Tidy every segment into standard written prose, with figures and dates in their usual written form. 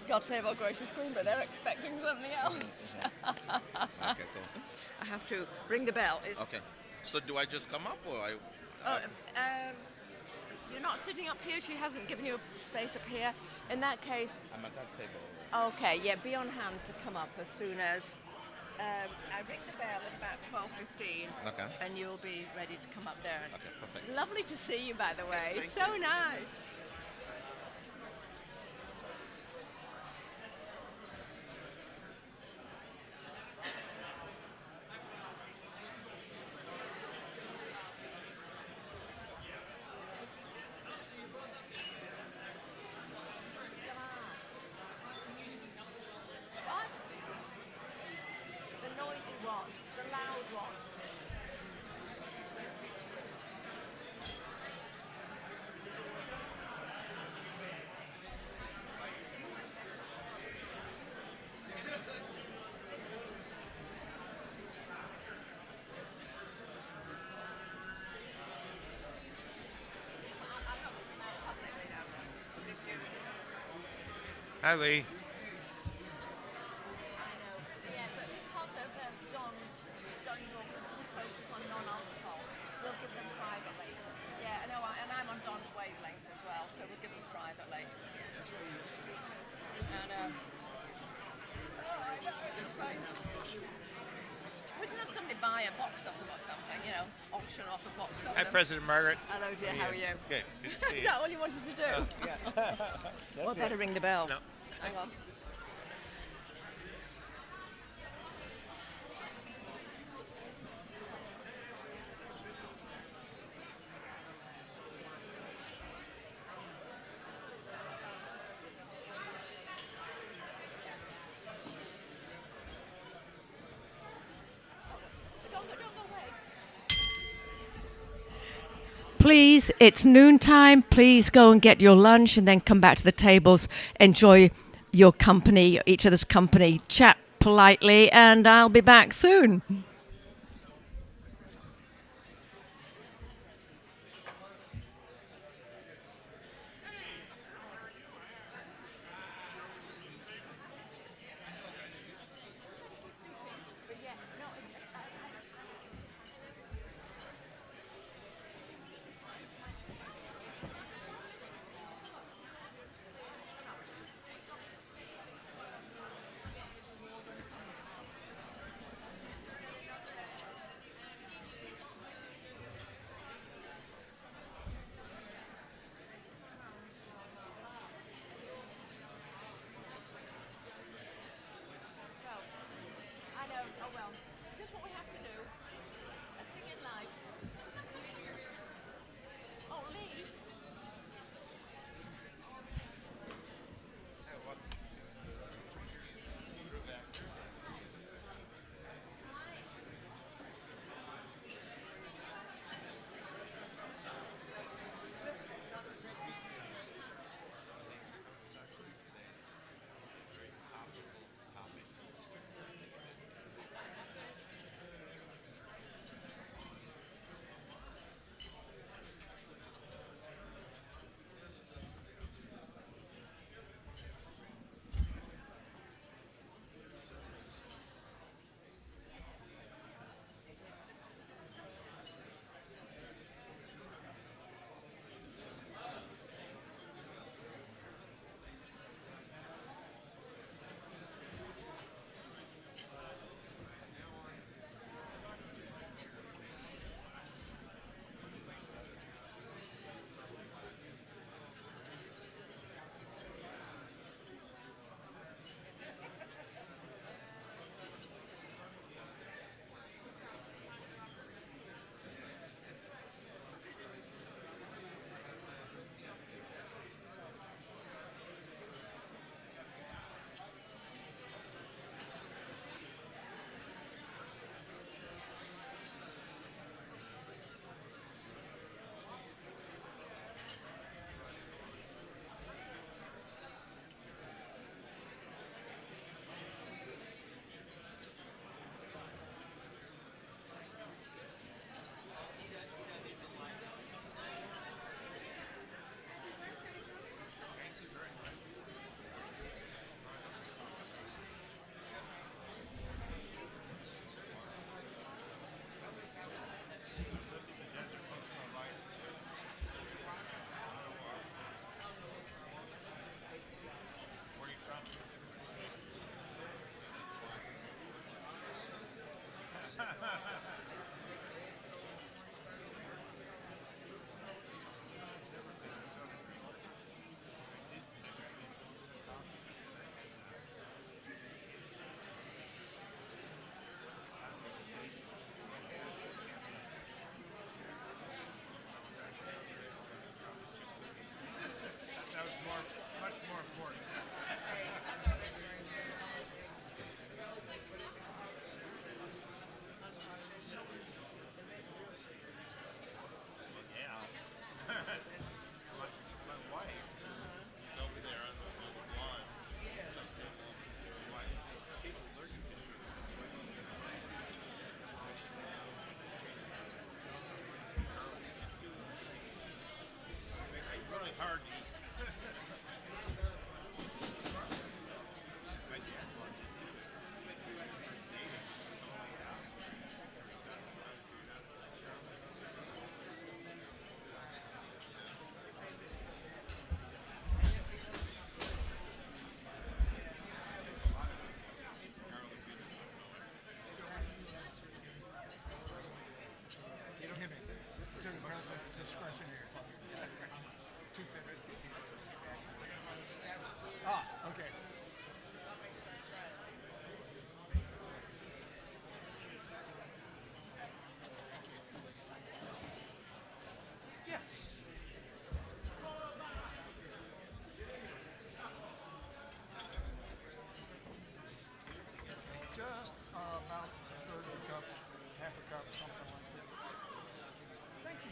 God save our grocery screen, but they're expecting something else. Okay, cool. I have to ring the bell. Okay. So do I just come up or I? Oh, you're not sitting up here. She hasn't given you a space up here. In that case, I'm at that table. okay, yeah, be on hand to come up as soon as I ring the bell at about 12:15. Okay. And you'll be ready to come up there. Okay, perfect. Lovely to see you, by the way. Thank It's so you. nice. What? The noisy one, the loud one. Hi, Lee. I know. Yeah, but because of Don Wilkinson's focus on non-alcohol, we'll give them privately. Yeah, I know, and I'm on Don's wavelength as well, so we'll give them privately. I know. We can have somebody buy a box of them or something, auction off a box of Hi, them. President Margaret. Hello, dear, how are you? Good. Good to see Is you. that all you wanted to do? Well, That's better ring the bell. No. Hang on. Don't go away. Please, it's noontime. Please go and get your lunch and then come back to the tables. Enjoy your company, each other's company. Chat politely, and I'll be back soon. I know. Oh well. Just what we have to do. A thing in life. Oh, Lee.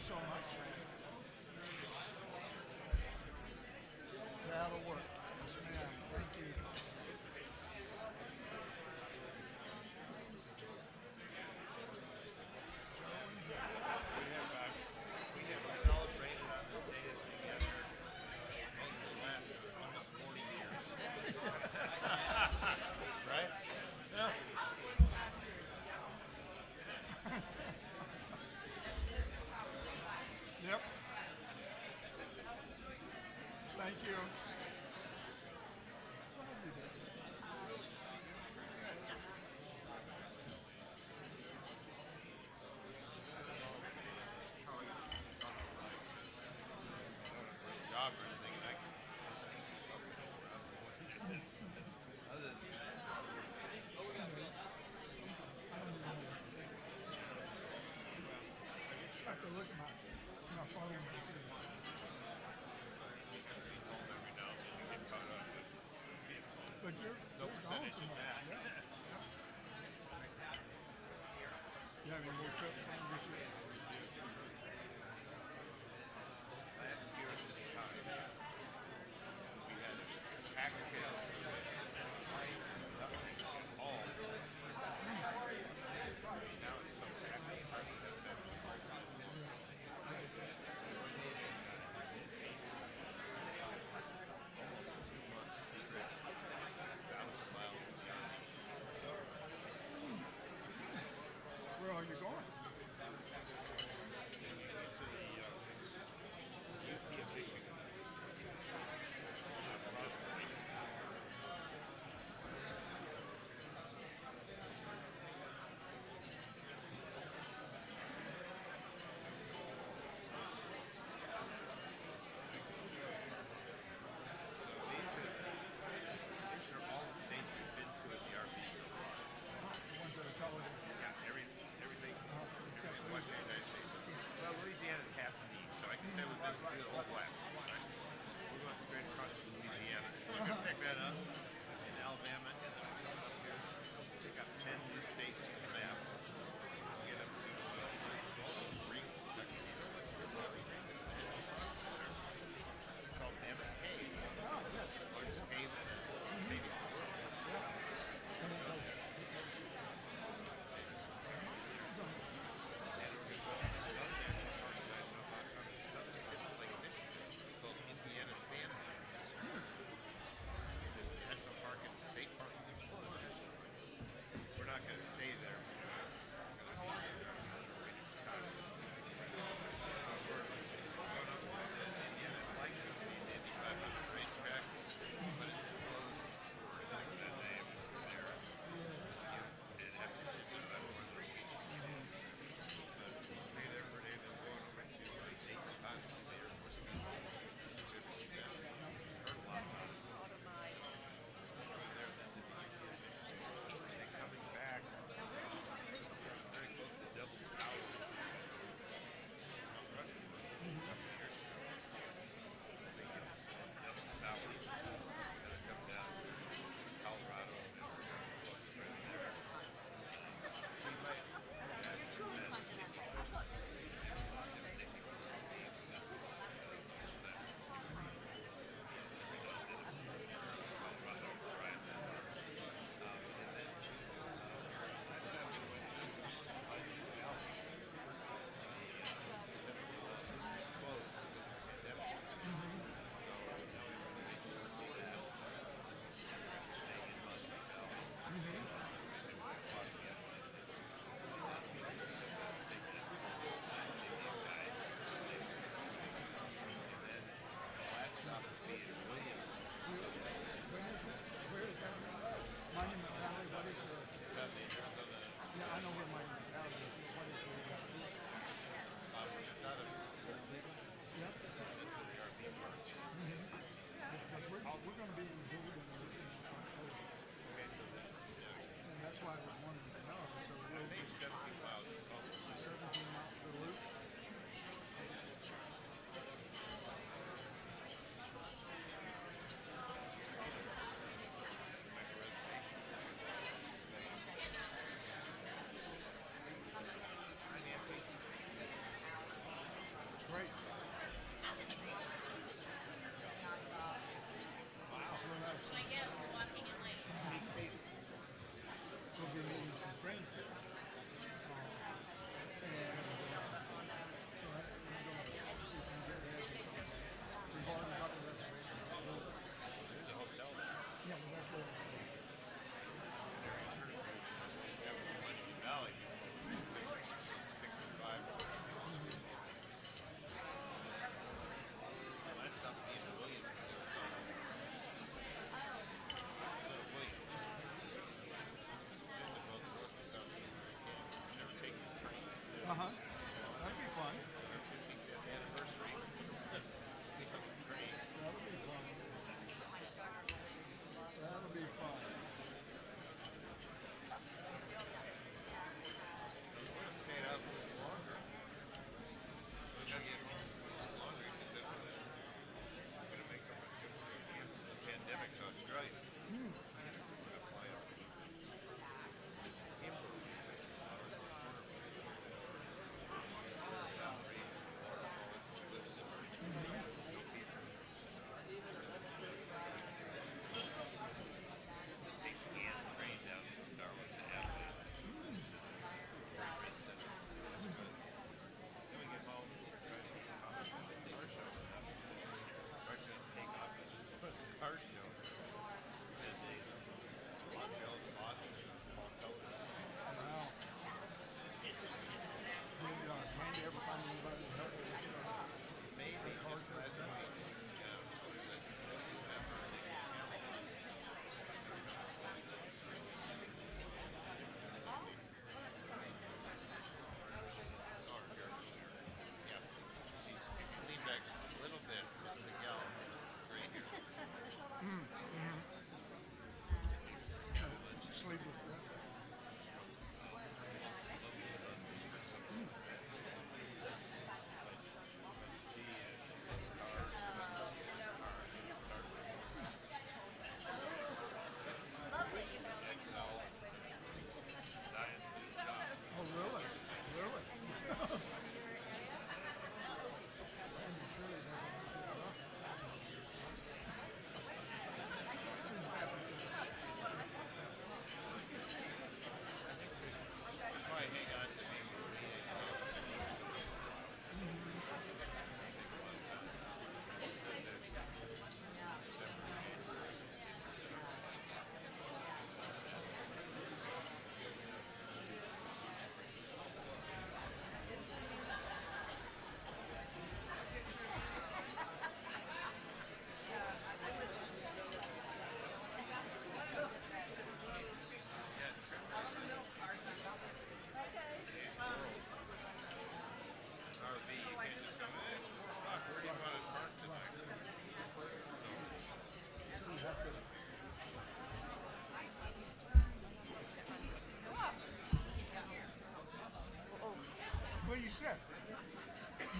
so much. That'll work. Yes, ma'am. Thank you. We have celebrated on this Diaz together most of the last almost 40 years. Right? Yeah. Yep. Thank you. Job or anything, and I can. Other than I have to look at my phone. home every now and then you get caught up with But you're no gone percentage in tomorrow. that. Yeah. You have any more trips planned this year? Last year at this time, we had a tax sale for this. Nothing at all. Now it's so happy. Almost 2 month trip. 1,000 miles of driving. Where are you going?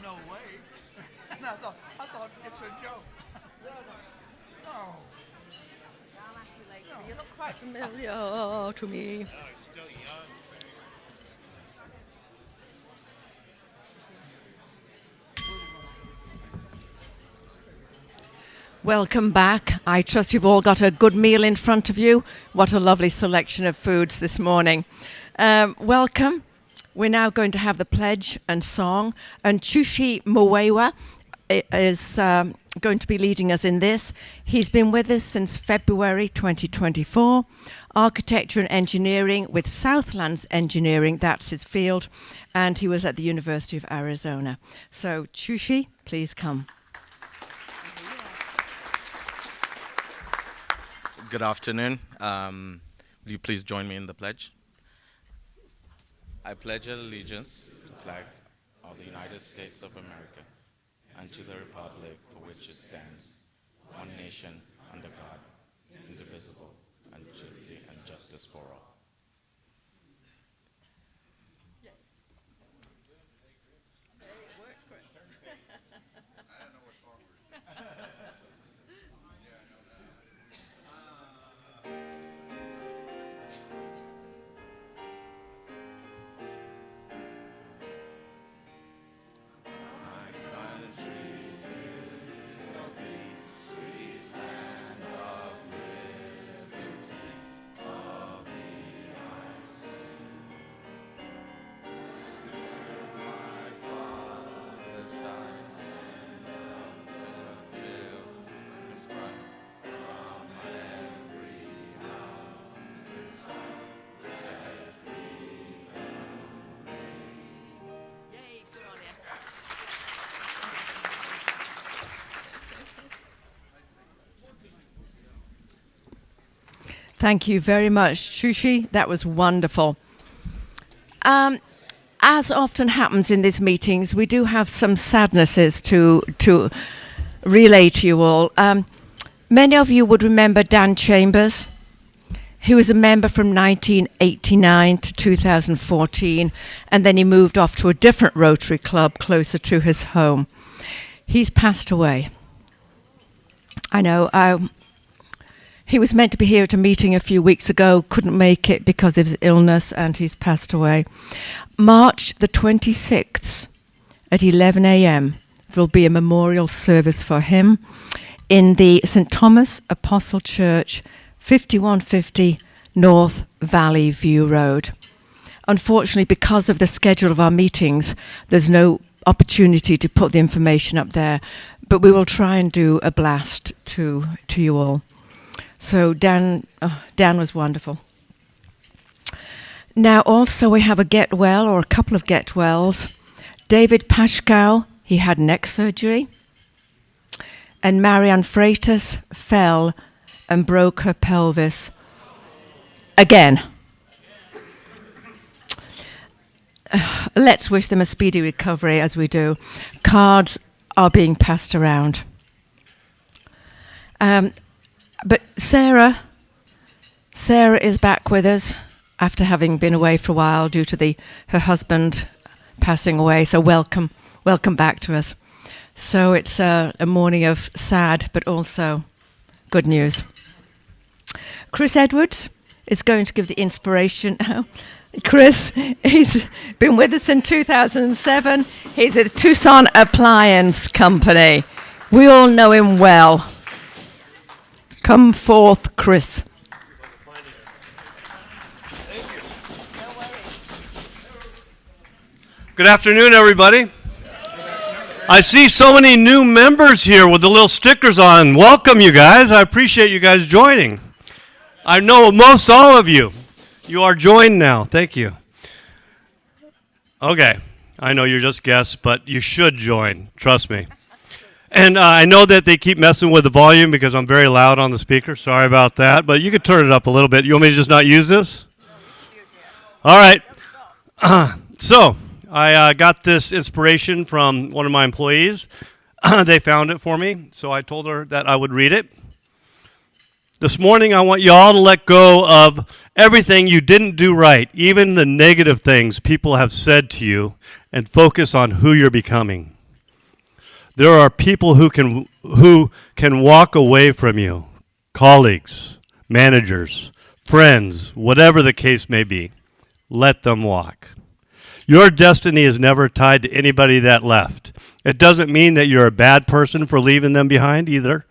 no way. And I thought it's a joke. No. You look quite familiar to me. Oh, he's still young. Welcome back. I trust you've all got a good meal in front of you. What a lovely selection of foods this morning. Welcome. We're now going to have the pledge and song. And Chushi Mwewa is going to be leading us in this. He's been with us since February 2024. Architecture and engineering with Southlands Engineering, that's his field. And he was at the University of Arizona. So Chushi, please come. Good afternoon. Will you please join me in the pledge? I pledge allegiance to the flag of the United States of America and to the republic for which it stands, one nation under God, indivisible, and justice for all. Thank you very much, Chushi. That was wonderful. As often happens in these meetings, we do have some sadnesses to relay to you all. Many of you would remember Dan Chambers. He was a member from 1989 to 2014, and then he moved off to a different Rotary club closer to his home. He's passed away. I know. He was meant to be here at a meeting a few weeks ago, couldn't make it because of his illness, and he's passed away. March the 26th at 11 a.m., there'll be a memorial service for him in the St. Thomas Apostle Church, 5150 North Valley View Road. Unfortunately, because of the schedule of our meetings, there's no opportunity to put the information up there, but we will try and do a blast to you all. So Dan was wonderful. Now also we have a get well, or a couple of get wells. David Pashkow, he had neck surgery. And Marianne Freitas fell and broke her pelvis again. Let's wish them a speedy recovery as we do. Cards are being passed around. But Sarah is back with us after having been away for a while due to her husband passing away. So welcome back to us. So it's a morning of sad, but also good news. Chris Edwards is going to give the inspiration now. Chris, he's been with us in 2007. He's at the Tucson Appliance Company. We all know him well. Come forth, Chris. Good afternoon, everybody. I see so many new members here with the little stickers on. Welcome, you guys. I appreciate you guys joining. I know most all of you. You are joined now. Thank you. Okay. I know you're just guests, but you should join. Trust me. And I know that they keep messing with the volume because I'm very loud on the speaker. Sorry about that. But you could turn it up a little bit. You want me to just not use this? All right. So I got this inspiration from one of my employees. They found it for me. So I told her that I would read it. This morning, I want you all to let go of everything you didn't do right, even the negative things people have said to you, and focus on who you're becoming. There are people who can walk away from you, colleagues, managers, friends, whatever the case may be. Let them walk. Your destiny is never tied to anybody that left. It doesn't mean that you're a bad person for leaving them behind either.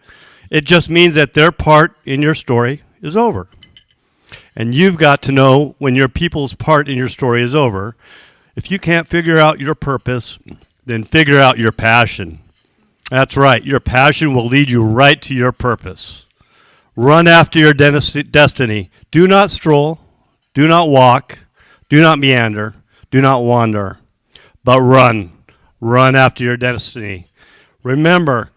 It just means that their part in your story is over. And you've got to know when your people's part in your story is over. If you can't figure out your purpose, then figure out your passion. That's right. Your passion will lead you right to your purpose. Run after your destiny. Do not stroll. Do not walk. Do not meander. Do not wander. But run. Run after your destiny. Remember,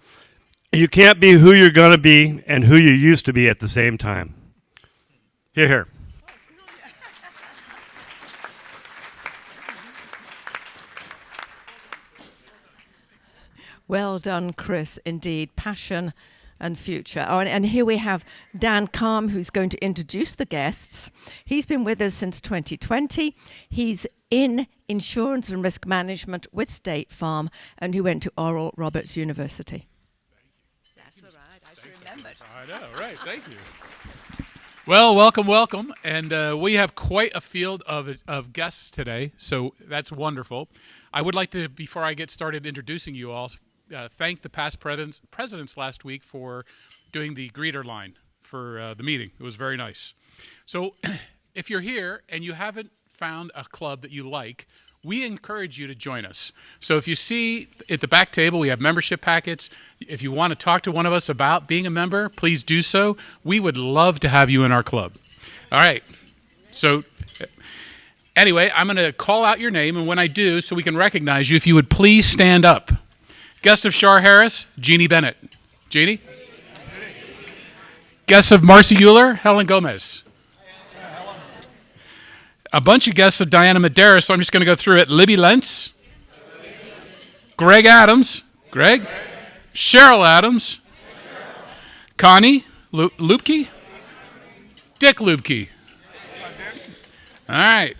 you can't be who you're going to be and who you used to be at the same time. Here, here. Well done, Chris. Indeed, passion and future. Oh, and here we have Dan Calm, who's going to introduce the guests. He's been with us since 2020. He's in insurance and risk management with State Farm, and he went to Oral Roberts University. Thank you. That's all right. I should remember. I know, right? Thank you. Well, welcome. And we have quite a field of guests today, so that's wonderful. I would like to, before I get started introducing you all, thank the past presidents last week for doing the greeter line for the meeting. It was very nice. So if you're here and you haven't found a club that you like, we encourage you to join us. So if you see at the back table, we have membership packets. If you want to talk to one of us about being a member, please do so. We would love to have you in our club. All right. So anyway, I'm going to call out your name, and when I do, so we can recognize you, if you would please stand up. Guest of Shar Harris, Jeannie Bennett. Jeannie? Guest of Marcy Euler, Helen Gomez. A bunch of guests of Diana Madera, so I'm just going to go through it. Libby Lentz. Greg Adams. Greg. Cheryl Adams. Connie Lubke. Dick Lubke. All right.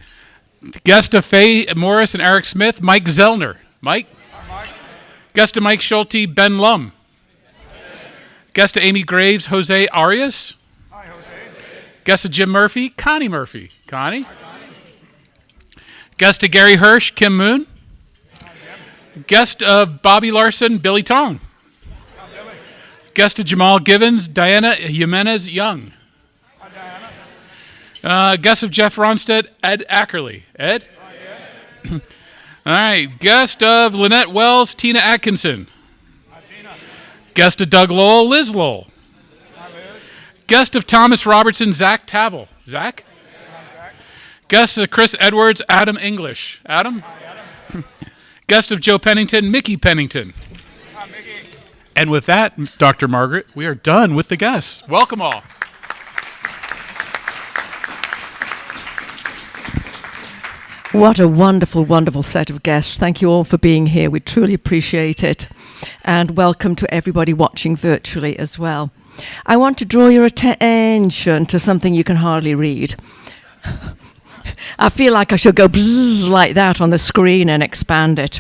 Guest of Faye Morris and Eric Smith, Mike Zellner. Mike. Guest of Mike Schulte, Ben Lum. Guest of Amy Graves, Jose Arias. Hi, Jose. Guest of Jim Murphy, Connie Murphy. Connie. Guest of Gary Hirsch, Kim Moon. Guest of Bobby Larson, Billy Tong. Guest of Jamal Gibbons, Diana Jimenez Young. Guest of Jeff Ronstead, Ed Ackerley. Ed? All right. Guest of Lynette Wells, Tina Atkinson. Guest of Doug Lowell, Liz Lowell. Guest of Thomas Robertson, Zach Tavel. Zach? Guest of Chris Edwards, Adam English. Adam? Guest of Joe Pennington, Mickey Pennington. And with that, Dr. Margaret, we are done with the guests. Welcome all. What a wonderful, wonderful set of guests. Thank you all for being here. We truly appreciate it. And welcome to everybody watching virtually as well. I want to draw your attention to something you can hardly read. I feel like I should go bzzz like that on the screen and expand it.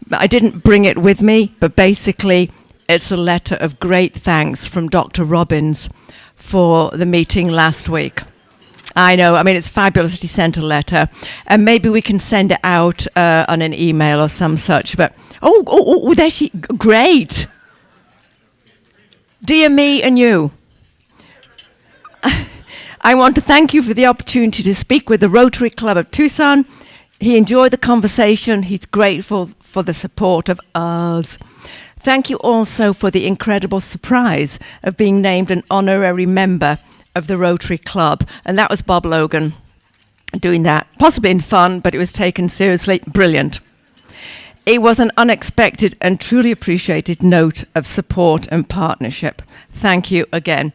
I didn't bring it with me, but basically it's a letter of great thanks from Dr. Robbins for the meeting last week. I know, I mean, it's fabulous that he sent a letter, and maybe we can send it out on an email or some such, but, oh, there she, great. Dear me and you, I want to thank you for the opportunity to speak with the Rotary Club of Tucson. He enjoyed the conversation. He's grateful for the support of us. Thank you also for the incredible surprise of being named an honorary member of the Rotary Club. And that was Bob Logan doing that. Possibly in fun, but it was taken seriously. Brilliant. It was an unexpected and truly appreciated note of support and partnership. Thank you again.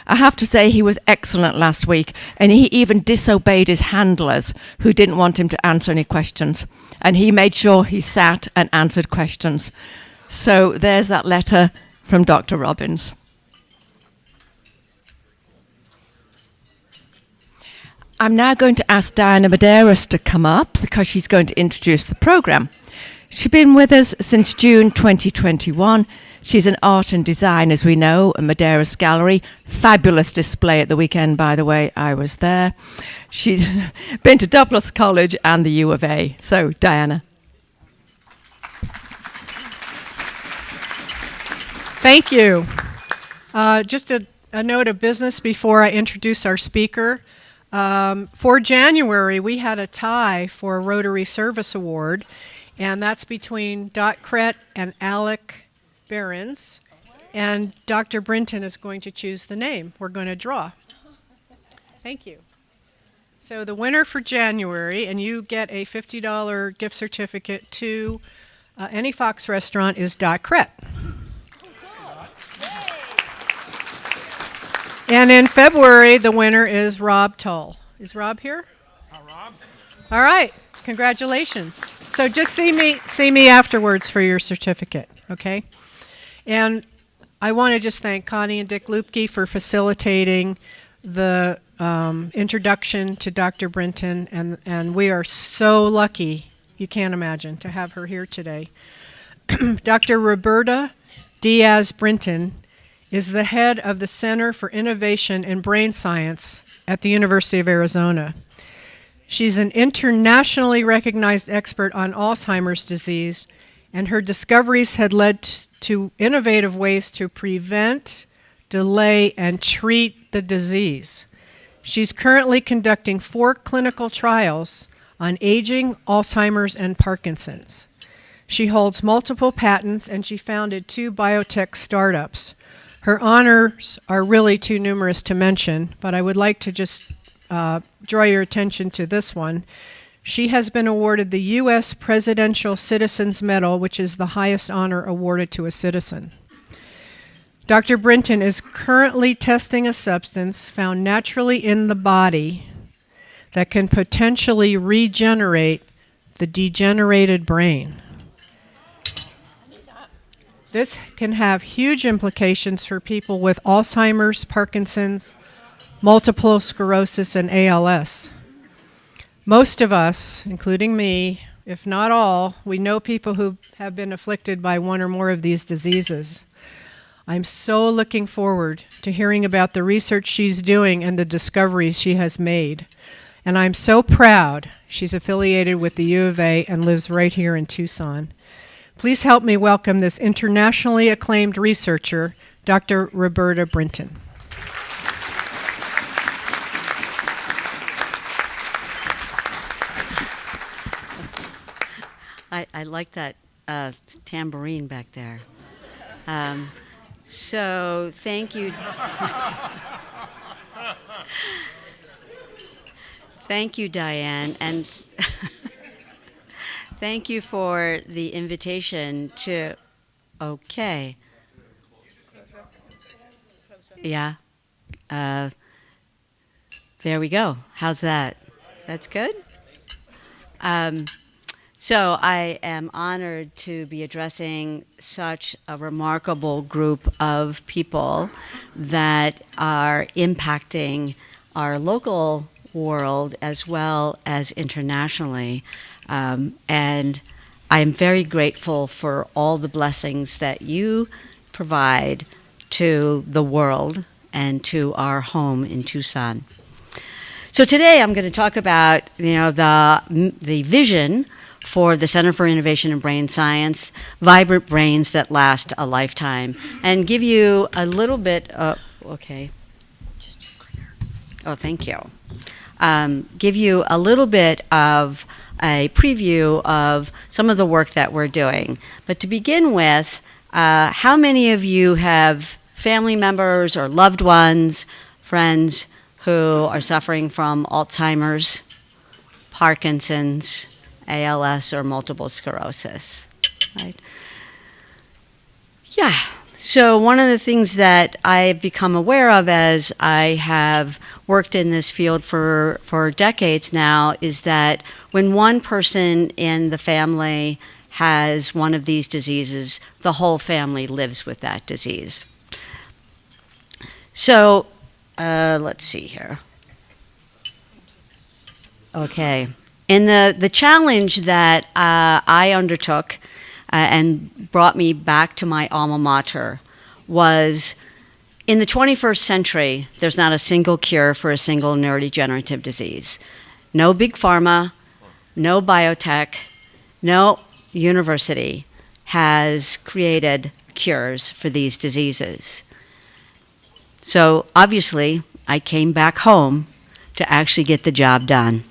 I have to say he was excellent last week, and he even disobeyed his handlers who didn't want him to answer any questions. And he made sure he sat and answered questions. So there's that letter from Dr. Robbins. I'm now going to ask Diana Medeiros to come up because she's going to introduce the program. She's been with us since June 2021. She's an art and design, as we know, at Madeiras Gallery. Fabulous display at the weekend, by the way. I was there. She's been to Douglas College and the U of A. So, Diana. Thank you. Just a note of business before I introduce our speaker. For January, we had a tie for a Rotary Service Award, and that's between Dot Kret and Alec Behrens. And Dr. Britton is going to choose the name. We're going to draw. Thank you. So the winner for January, and you get a $50 gift certificate to any Fox restaurant, is Dot Kret. And in February, the winner is Rob Tull. Is Rob here? Rob? All right. Congratulations. So just see me afterwards for your certificate, okay? And I want to just thank Connie and Dick Lupke for facilitating the introduction to Dr. Britton, and we are so lucky, you can't imagine, to have her here today. Dr. Roberta Diaz Britton is the head of the Center for Innovation in Brain Science at the University of Arizona. She's an internationally recognized expert on Alzheimer's disease, and her discoveries had led to innovative ways to prevent, delay, and treat the disease. She's currently conducting 4 clinical trials on aging, Alzheimer's, and Parkinson's. She holds multiple patents, and she founded 2 biotech startups. Her honors are really too numerous to mention, but I would like to just draw your attention to this one. She has been awarded the U.S. Presidential Citizens Medal, which is the highest honor awarded to a citizen. Dr. Britton is currently testing a substance found naturally in the body that can potentially regenerate the degenerated brain. This can have huge implications for people with Alzheimer's, Parkinson's, multiple sclerosis, and ALS. Most of us, including me, if not all, we know people who have been afflicted by one or more of these diseases. I'm so looking forward to hearing about the research she's doing and the discoveries she has made. And I'm so proud she's affiliated with the U of A and lives right here in Tucson. Please help me welcome this internationally acclaimed researcher, Dr. Roberta Britton. I like that tambourine back there. So thank you. Thank you, Diane, and thank you for the invitation to, okay. Yeah. There we go. How's that? That's good? So I am honored to be addressing such a remarkable group of people that are impacting our local world as well as internationally. And I'm very grateful for all the blessings that you provide to the world and to our home in Tucson. So today I'm going to talk about, the vision for the Center for Innovation in Brain Science, Vibrant Brains That Last a Lifetime, and give you a little bit of, okay. Oh, thank you. Give you a little bit of a preview of some of the work that we're doing. But to begin with, how many of you have family members or loved ones, friends who are suffering from Alzheimer's, Parkinson's, ALS, or multiple sclerosis? Right? Yeah. So one of the things that I've become aware of as I have worked in this field for decades now is that when one person in the family has one of these diseases, the whole family lives with that disease. So let's see here. Okay. And the challenge that I undertook and brought me back to my alma mater was, in the 21st century, there's not a single cure for a single neurodegenerative disease. No big pharma, no biotech, no university has created cures for these diseases. So obviously, I came back home to actually get the job done.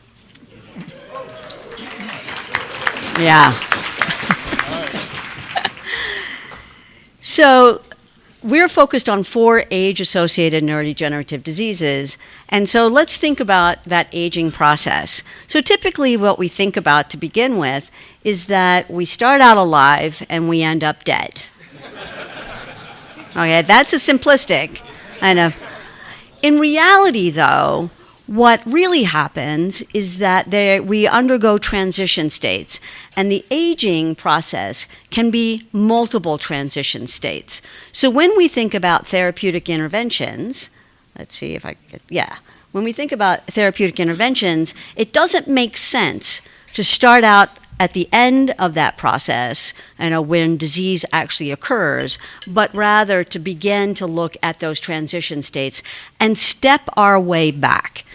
Yeah. So we're focused on 4 age-associated neurodegenerative diseases, and so let's think about that aging process. So typically what we think about to begin with is that we start out alive and we end up dead. Okay, that's a simplistic kind of. In reality, though, what really happens is that we undergo transition states, and the aging process can be multiple transition states. So when we think about therapeutic interventions, let's see if I get, yeah. When we think about therapeutic interventions, it doesn't make sense to start out at the end of that process, when disease actually occurs, but rather to begin to look at those transition states and step our way back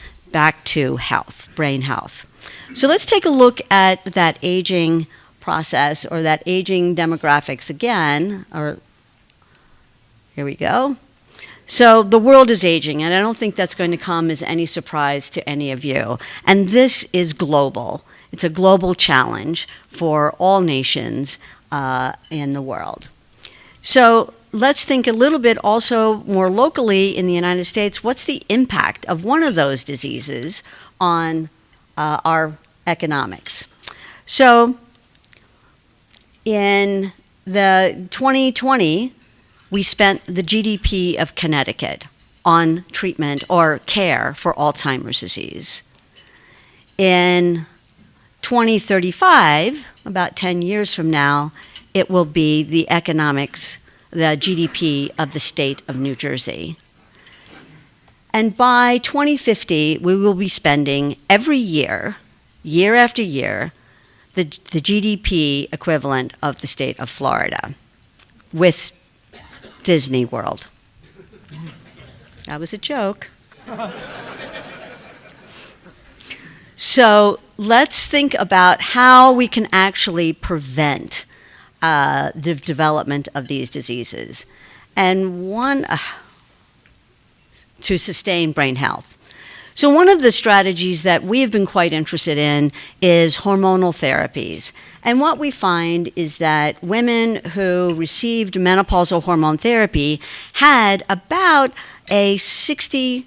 to health, brain health. So let's take a look at that aging process, or that aging demographics again. Or here we go. So the world is aging, and I don't think that's going to come as any surprise to any of you. And this is global. It's a global challenge for all nations in the world. So let's think a little bit also more locally in the United States. What's the impact of one of those diseases on our economics? So in the 2020, we spent the GDP of Connecticut on treatment or care for Alzheimer's disease. In 2035, about 10 years from now, it will be the GDP of the state of New Jersey. And by 2050, we will be spending every year, year after year, the GDP equivalent of the state of Florida, with Disney World. That was a joke. So let's think about how we can actually prevent the development of these diseases. And one, to sustain brain health. So one of the strategies that we have been quite interested in is hormonal therapies. And what we find is that women who received menopausal hormone therapy had about a 60%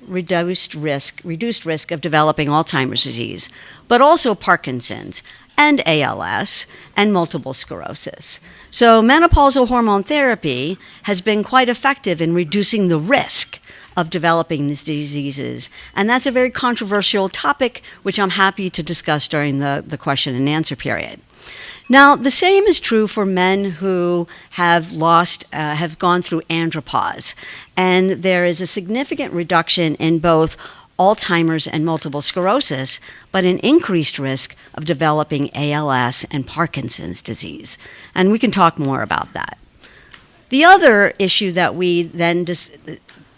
reduced risk of developing Alzheimer's disease, but also Parkinson's and ALS and multiple sclerosis. So menopausal hormone therapy has been quite effective in reducing the risk of developing these diseases. And that's a very controversial topic, which I'm happy to discuss during the question and answer period. Now, the same is true for men who have gone through andropause. And there is a significant reduction in both Alzheimer's and multiple sclerosis, but an increased risk of developing ALS and Parkinson's disease. And we can talk more about that. The other issue that we then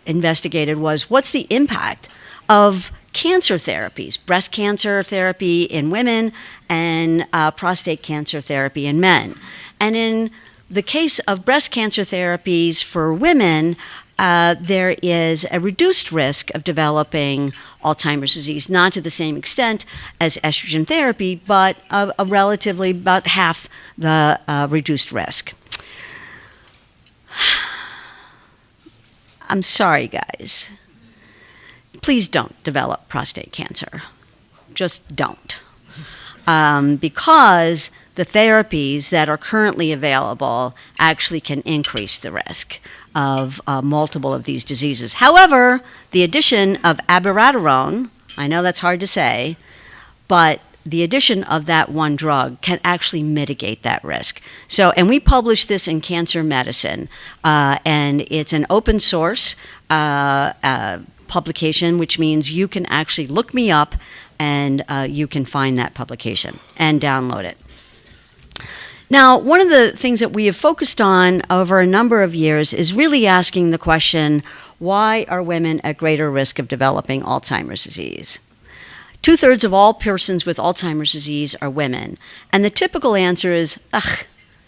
investigated was, what's the impact of cancer therapies, breast cancer therapy in women and prostate cancer therapy in men. And in the case of breast cancer therapies for women, there is a reduced risk of developing Alzheimer's disease, not to the same extent as estrogen therapy, but a relatively about half the reduced risk. I'm sorry, guys. Please don't develop prostate cancer. Just don't. Because the therapies that are currently available actually can increase the risk of multiple of these diseases. However, the addition of abiraterone, I know that's hard to say, but the addition of that one drug can actually mitigate that risk. So, and we published this in Cancer Medicine, and it's an open source publication, which means you can actually look me up and you can find that publication and download it. Now, one of the things that we have focused on over a number of years is really asking the question, why are women at greater risk of developing Alzheimer's disease? 2/3 of all persons with Alzheimer's disease are women, and the typical answer is,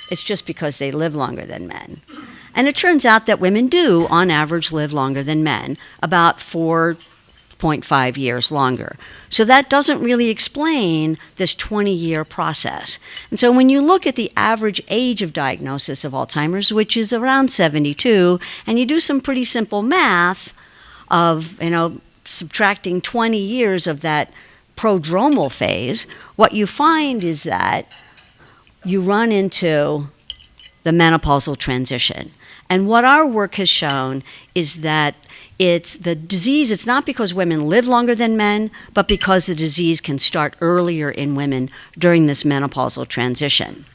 it's just because they live longer than men. And it turns out that women do, on average, live longer than men, about 4.5 years longer. So that doesn't really explain this 20-year process. And so when you look at the average age of diagnosis of Alzheimer's, which is around 72, and you do some pretty simple math of, subtracting 20 years of that prodromal phase, what you find is that you run into the menopausal transition. And what our work has shown is that it's the disease, it's not because women live longer than men, but because the disease can start earlier in women during this menopausal transition.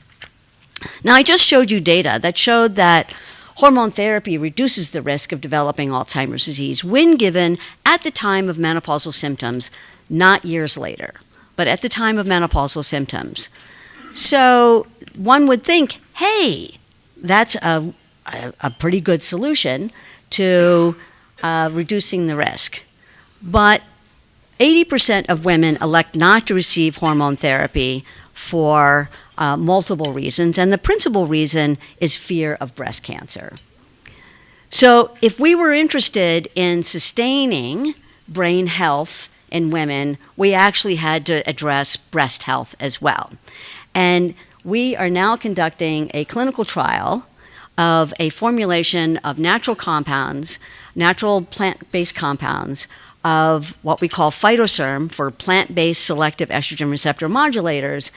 Now, I just showed you data that showed that hormone therapy reduces the risk of developing Alzheimer's disease when given at the time of menopausal symptoms, not years later, but at the time of menopausal symptoms. So one would think, hey, that's a pretty good solution to reducing the risk. But 80% of women elect not to receive hormone therapy for multiple reasons, and the principal reason is fear of breast cancer. So if we were interested in sustaining brain health in women, we actually had to address breast health as well. And we are now conducting a clinical trial of a formulation of natural compounds, natural plant-based compounds, of what we call phytoserm for plant-based selective estrogen receptor modulators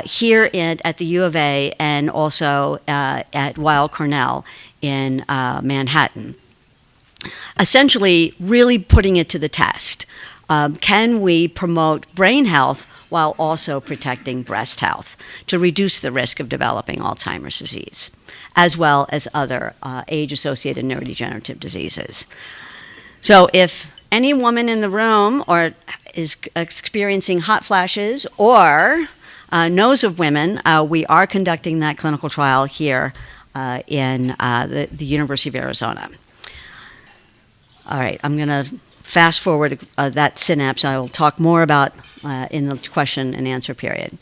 here at the U of A and also at Weill Cornell in Manhattan. Essentially, really putting it to the test. Can we promote brain health while also protecting breast health to reduce the risk of developing Alzheimer's disease, as well as other age-associated neurodegenerative diseases? So if any woman in the room or is experiencing hot flashes or knows of women, we are conducting that clinical trial here in the University of Arizona. All right, I'm going to fast forward that synapse. I will talk more about in the question and answer period.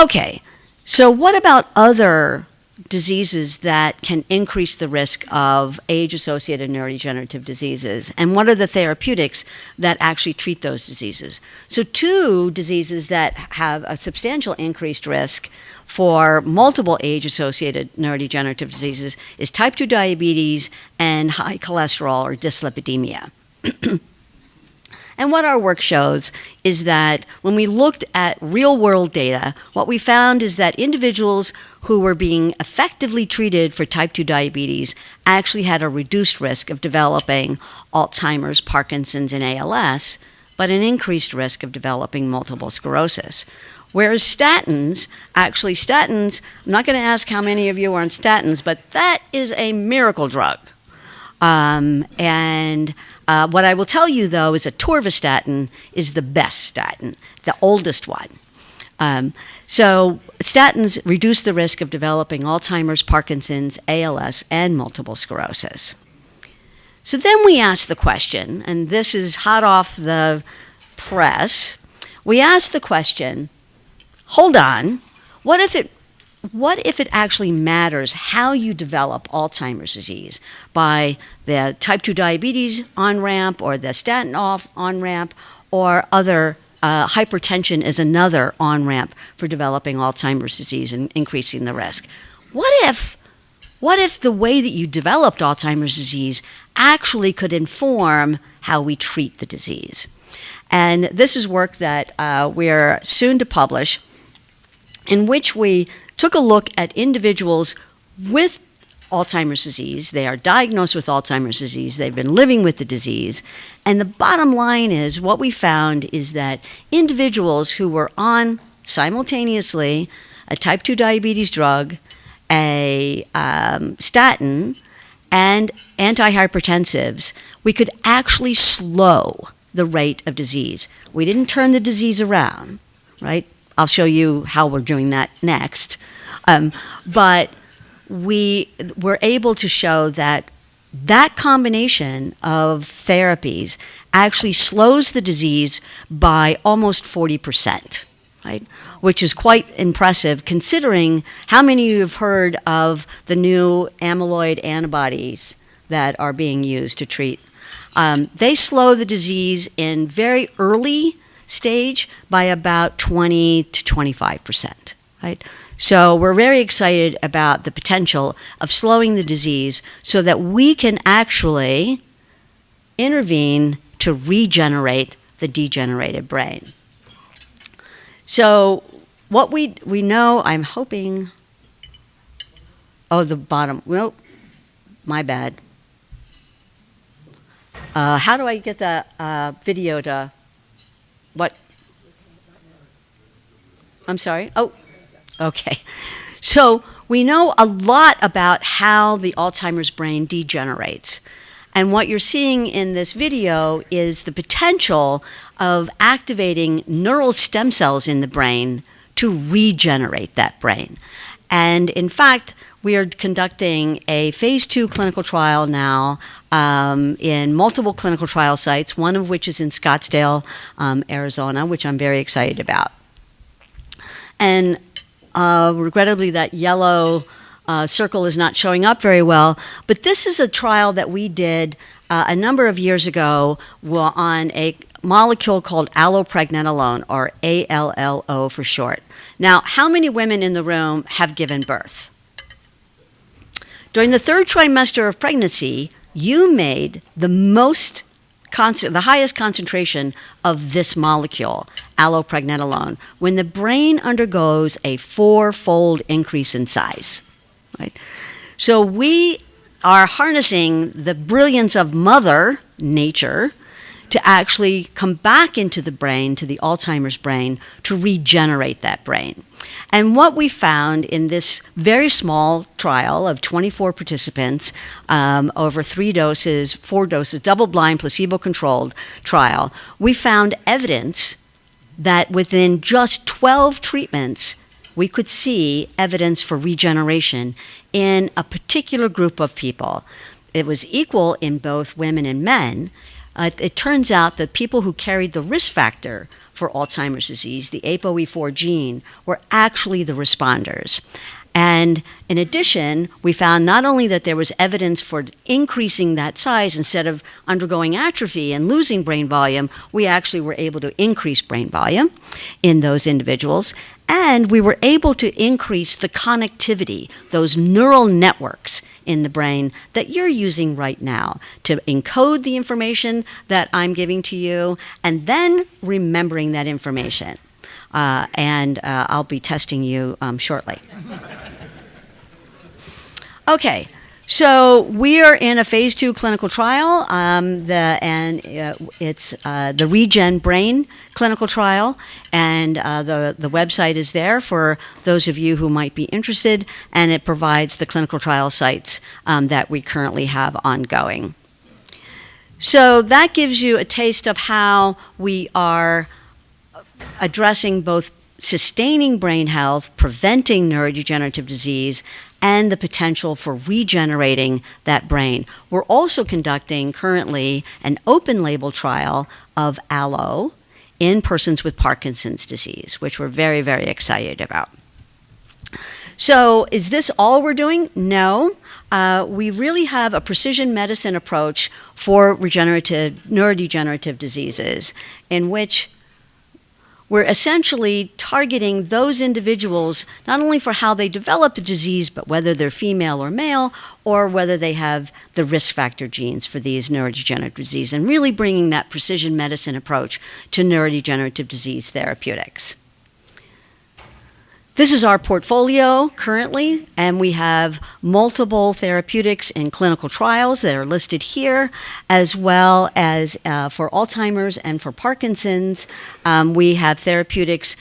Okay, so what about other diseases that can increase the risk of age-associated neurodegenerative diseases, and what are the therapeutics that actually treat those diseases? So 2 diseases that have a substantial increased risk for multiple age-associated neurodegenerative diseases is type 2 diabetes and high cholesterol or dyslipidemia. And what our work shows is that when we looked at real-world data, what we found is that individuals who were being effectively treated for type 2 diabetes actually had a reduced risk of developing Alzheimer's, Parkinson's, and ALS, but an increased risk of developing multiple sclerosis. Whereas statins, I'm not going to ask how many of you are on statins, but that is a miracle drug. What I will tell you, though, is atorvastatin is the best statin, the oldest one. So statins reduce the risk of developing Alzheimer's, Parkinson's, ALS, and multiple sclerosis. So then we ask the question, and this is hot off the press, we ask the question, hold on, what if it actually matters how you develop Alzheimer's disease by the type 2 diabetes on-ramp or the statin on-ramp or other hypertension is another on-ramp for developing Alzheimer's disease and increasing the risk? What if the way that you developed Alzheimer's disease actually could inform how we treat the disease? And this is work that we're soon to publish, in which we took a look at individuals with Alzheimer's disease. They are diagnosed with Alzheimer's disease. They've been living with the disease. And the bottom line is, what we found is that individuals who were on simultaneously a type 2 diabetes drug, a statin, and antihypertensives, we could actually slow the rate of disease. We didn't turn the disease around, right? I'll show you how we're doing that next. But we were able to show that that combination of therapies actually slows the disease by almost 40%, right? Which is quite impressive considering how many of you have heard of the new amyloid antibodies that are being used to treat. They slow the disease in very early stage by about 20 to 25%, right? So we're very excited about the potential of slowing the disease so that we can actually intervene to regenerate the degenerated brain. So what we know, I'm hoping, oh, the bottom, nope, my bad. How do I get the video to, what? I'm sorry? Oh, okay. So we know a lot about how the Alzheimer's brain degenerates. And what you're seeing in this video is the potential of activating neural stem cells in the brain to regenerate that brain. And in fact, we are conducting a phase 2 clinical trial now in multiple clinical trial sites, one of which is in Scottsdale, Arizona, which I'm very excited about. And regrettably, that yellow circle is not showing up very well, but this is a trial that we did a number of years ago on a molecule called allopregnanolone, or ALLO for short. Now, how many women in the room have given birth? During the third trimester of pregnancy, you made the highest concentration of this molecule, allopregnanolone, when the brain undergoes a 4-fold increase in size. Right? So we are harnessing the brilliance of Mother Nature to actually come back into the brain, to the Alzheimer's brain, to regenerate that brain. And what we found in this very small trial of 24 participants over 4 doses, double-blind, placebo-controlled trial, we found evidence that within just 12 treatments, we could see evidence for regeneration in a particular group of people. It was equal in both women and men. It turns out that people who carried the risk factor for Alzheimer's disease, the ApoE4 gene, were actually the responders. And in addition, we found not only that there was evidence for increasing that size instead of undergoing atrophy and losing brain volume, we actually were able to increase brain volume in those individuals. And we were able to increase the connectivity, those neural networks in the brain that you're using right now to encode the information that I'm giving to you and then remembering that information. I'll be testing you shortly. Okay, so we are in a phase 2 clinical trial, it's the Regen Brain clinical trial, and the website is there for those of you who might be interested, and it provides the clinical trial sites that we currently have ongoing. So that gives you a taste of how we are addressing both sustaining brain health, preventing neurodegenerative disease, and the potential for regenerating that brain. We're also conducting currently an open label trial of ALLO in persons with Parkinson's disease, which we're very, very excited about. So is this all we're doing? No. We really have a precision medicine approach for neurodegenerative diseases in which we're essentially targeting those individuals not only for how they develop the disease, but whether they're female or male, or whether they have the risk factor genes for these neurodegenerative disease, and really bringing that precision medicine approach to neurodegenerative disease therapeutics. This is our portfolio currently, and we have multiple therapeutics in clinical trials that are listed here, as well as for Alzheimer's and for Parkinson's. We have therapeutics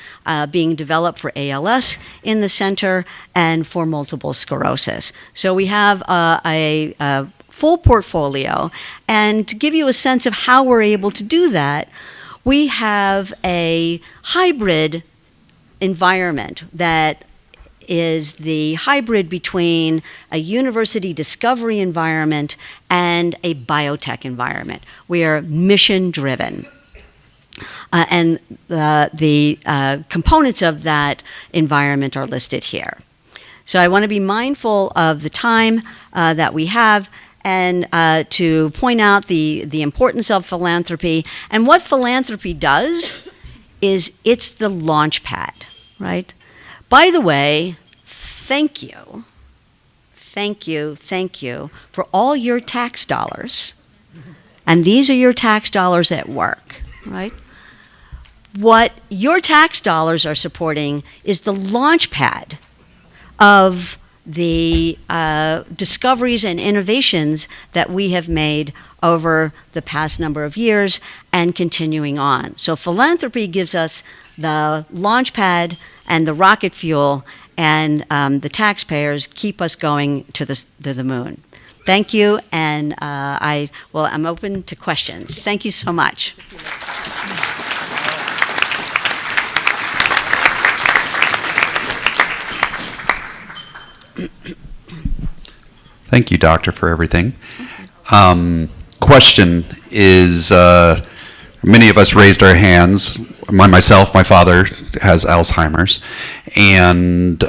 being developed for ALS in the center and for multiple sclerosis. So we have a full portfolio. And to give you a sense of how we're able to do that, we have a hybrid environment that is the hybrid between a university discovery environment and a biotech environment. We are mission driven. And the components of that environment are listed here. So I want to be mindful of the time that we have and to point out the importance of philanthropy. And what philanthropy does is it's the launch pad, right? By the way, thank you for all your tax dollars. And these are your tax dollars at work, right? What your tax dollars are supporting is the launch pad of the discoveries and innovations that we have made over the past number of years and continuing on. So philanthropy gives us the launch pad and the rocket fuel, and the taxpayers keep us going to the moon. Thank you, and I'm open to questions. Thank you so much. Thank you, Doctor, for everything. Question is, many of us raised our hands. Myself, my father has Alzheimer's. And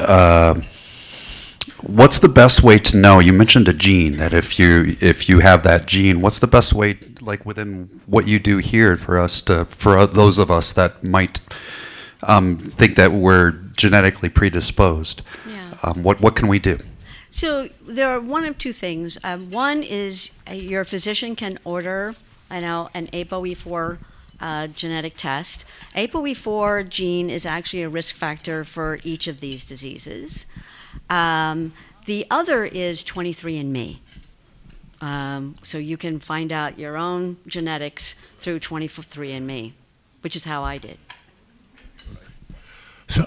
what's the best way to know? You mentioned a gene, that if you have that gene, what's the best way, like within what you do here, for those of us that might think that we're genetically predisposed? Yeah. What can we do? So there are one of two things. One is your physician can order, an ApoE4 genetic test. ApoE4 gene is actually a risk factor for each of these diseases. The other is 23andMe. So you can find out your own genetics through 23andMe, which is how I did. So,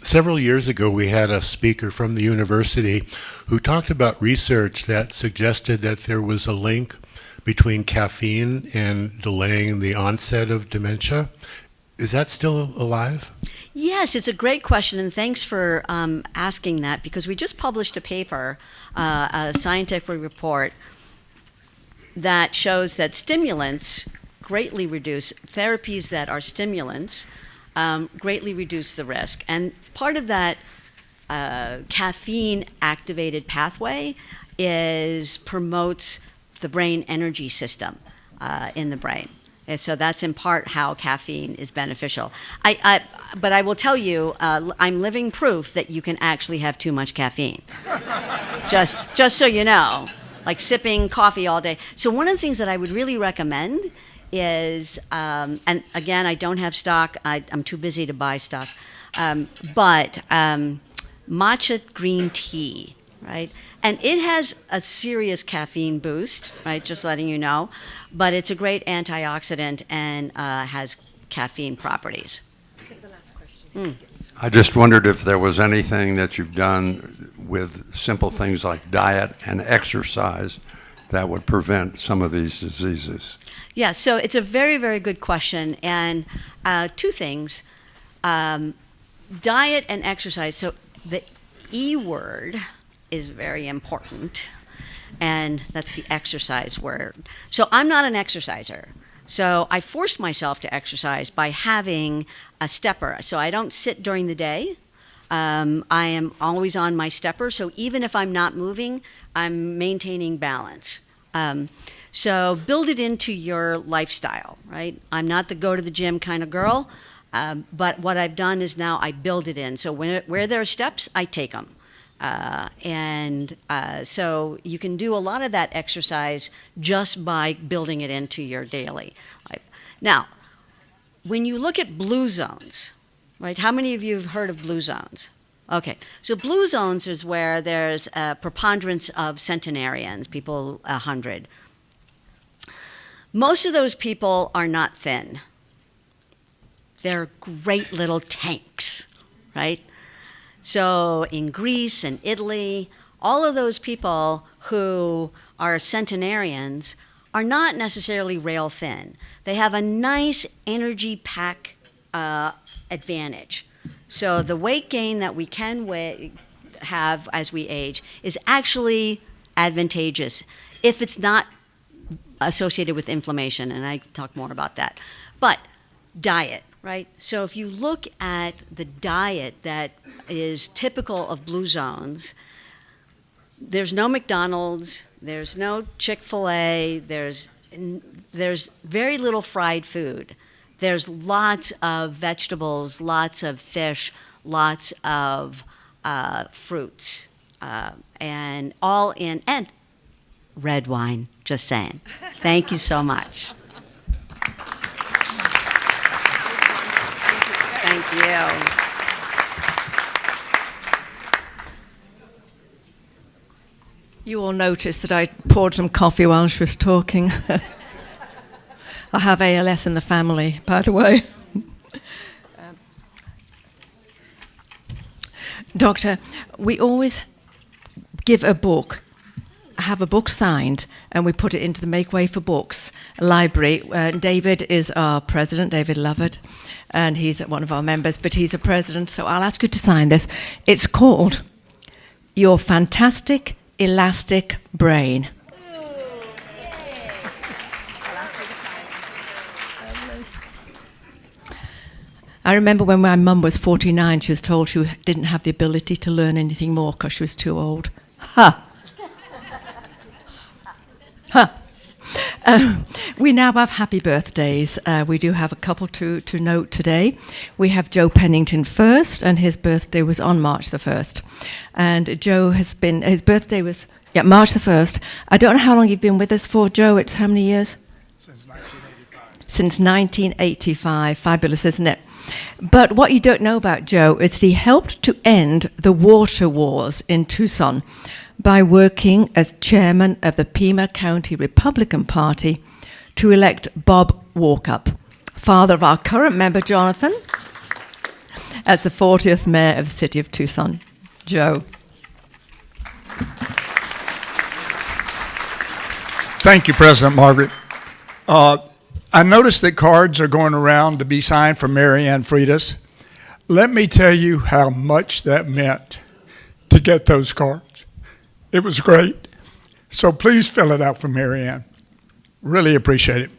several years ago, we had a speaker from the university who talked about research that suggested that there was a link between caffeine and delaying the onset of dementia. Is that still alive? Yes, it's a great question, and thanks for asking that, because we just published a paper, a scientific report, that shows that stimulants greatly reduce, therapies that are stimulants greatly reduce the risk. And part of that caffeine-activated pathway promotes the brain energy system in the brain. And so that's in part how caffeine is beneficial. But I will tell you, I'm living proof that you can actually have too much caffeine. just so you know, like sipping coffee all day. So one of the things that I would really recommend is, and again, I don't have stock. I'm too busy to buy stock. But matcha green tea, right? And it has a serious caffeine boost, right? Just letting you know. But it's a great antioxidant and has caffeine properties. I just wondered if there was anything that you've done with simple things like diet and exercise that would prevent some of these diseases. Yeah, so it's a very, very good question. And two things, diet and exercise. So the E word is very important, and that's the exercise word. So I'm not an exerciser. So I forced myself to exercise by having a stepper. So I don't sit during the day. I am always on my stepper. So even if I'm not moving, I'm maintaining balance. So build it into your lifestyle, right? I'm not the go to the gym kind of girl, but what I've done is now I build it in. So where there are steps, I take them. So you can do a lot of that exercise just by building it into your daily life. Now, when you look at blue zones, right? How many of you have heard of blue zones? Okay, so blue zones is where there's a preponderance of centenarians, people 100. Most of those people are not thin. They're great little tanks, right? So in Greece and Italy, all of those people who our centenarians, are not necessarily rail thin. They have a nice energy pack advantage. So the weight gain that we can have as we age is actually advantageous if it's not associated with inflammation, and I talk more about that. But diet, right? So if you look at the diet that is typical of blue zones, there's no McDonald's, there's no Chick-fil-A, there's very little fried food. There's lots of vegetables, lots of fish, lots of fruits, and red wine, just saying. Thank you so much. Thank you. You all noticed that I poured some coffee while she was talking. I have ALS in the family, by the way. Doctor, we always give a book, have a book signed, and we put it into the Make Way for Books library. David is our president, David Lovett, and he's one of our members, but he's a president, so I'll ask you to sign this. It's called Your Fantastic Elastic Brain. I remember when my mum was 49, she was told she didn't have the ability to learn anything more because she was too old. Ha! Ha! We now have happy birthdays. We do have a couple to note today. We have Joe Pennington first, and his birthday was on March the 1st. And Joe his birthday was, March the 1st. I don't know how long you've been with us for, Joe. It's how many years? Since 1985. Since 1985. Fabulous, isn't it? But what you don't know about Joe is that he helped to end the water wars in Tucson by working as chairman of the Pima County Republican Party to elect Bob Walkup, father of our current member, Jonathan, as the 40th mayor of the city of Tucson. Joe. Thank you, President Margaret. I noticed that cards are going around to be signed for Mary Ann Freitas. Let me tell you how much that meant to get those cards. It was great. So please fill it out for Mary Ann. Really appreciate it.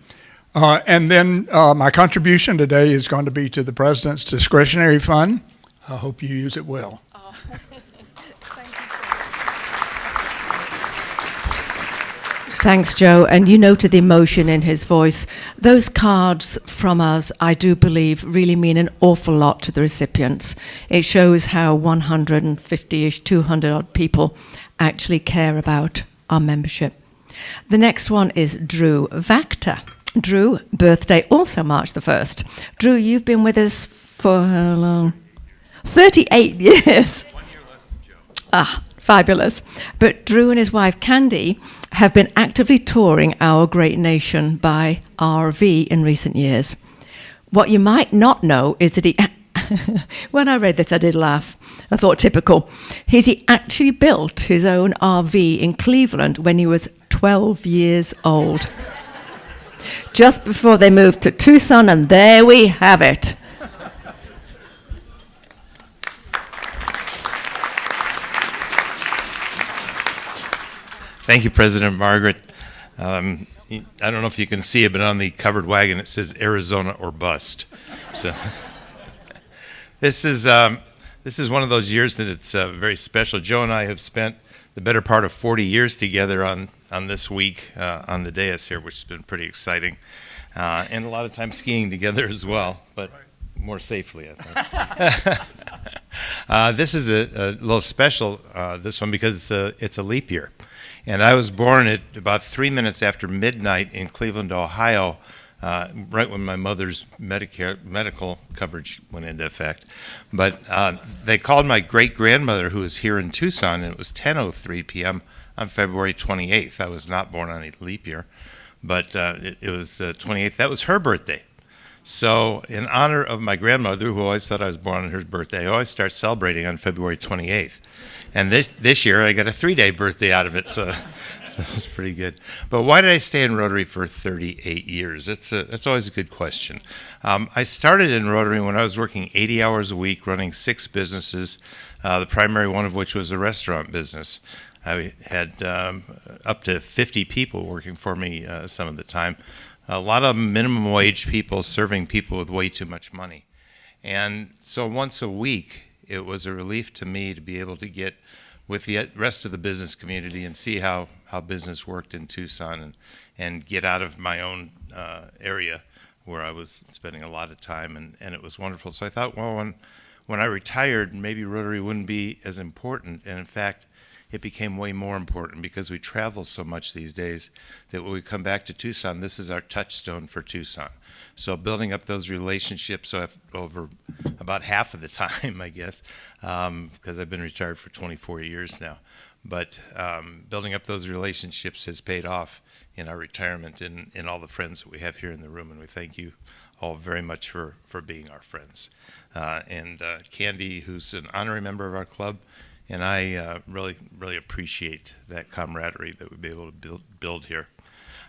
And then my contribution today is going to be to the President's discretionary fund. I hope you use it well. Thanks, Joe. And you noted the emotion in his voice. Those cards from us, I do believe, really mean an awful lot to the recipients. It shows how 150-ish, 200-odd people actually care about our membership. The next one is Drew Vactor. Drew, birthday also March the 1st. Drew, you've been with us for how long? 38 years. 1 year less than Joe. Fabulous. But Drew and his wife Candy have been actively touring our great nation by RV in recent years. What you might not know is that he, when I read this I did laugh. I thought typical. He actually built his own RV in Cleveland when he was 12 years old. Just before they moved to Tucson, and there we have it. Thank you, President Margaret. I don't know if you can see it, but on the covered wagon it says Arizona or bust. So this is one of those years that it's very special. Joe and I have spent the better part of 40 years together on this week on the Diaz here, which has been pretty exciting, and a lot of time skiing together as well, but more safely, I think. This is a little special, this one, because it's a leap year. And I was born at about 3 minutes after midnight in Cleveland, Ohio, right when my mother's medical coverage went into effect. But they called my great-grandmother, who was here in Tucson, and it was 10:03 p.m. on February 28th. I was not born on a leap year, but it was 28th. That was her birthday. So, in honor of my grandmother, who always thought I was born on her birthday, I always start celebrating on February 28th. And this year, I got a 3-day birthday out of it, so it was pretty good. But why did I stay in Rotary for 38 years? That's always a good question. I started in Rotary when I was working 80 hours a week, running 6 businesses, the primary one of which was a restaurant business. I had up to 50 people working for me some of the time. A lot of minimum wage people serving people with way too much money. And so once a week, it was a relief to me to be able to get with the rest of the business community and see how business worked in Tucson and get out of my own area where I was spending a lot of time, and it was wonderful. So I thought, well, when I retired, maybe Rotary wouldn't be as important, and in fact, it became way more important because we travel so much these days that when we come back to Tucson, this is our touchstone for Tucson. So building up those relationships over about half of the time, I guess, because I've been retired for 24 years now. But building up those relationships has paid off in our retirement and in all the friends that we have here in the room, and we thank you all very much for being our friends. And Candy, who's an honorary member of our club, and I really appreciate that camaraderie that we've been able to build here.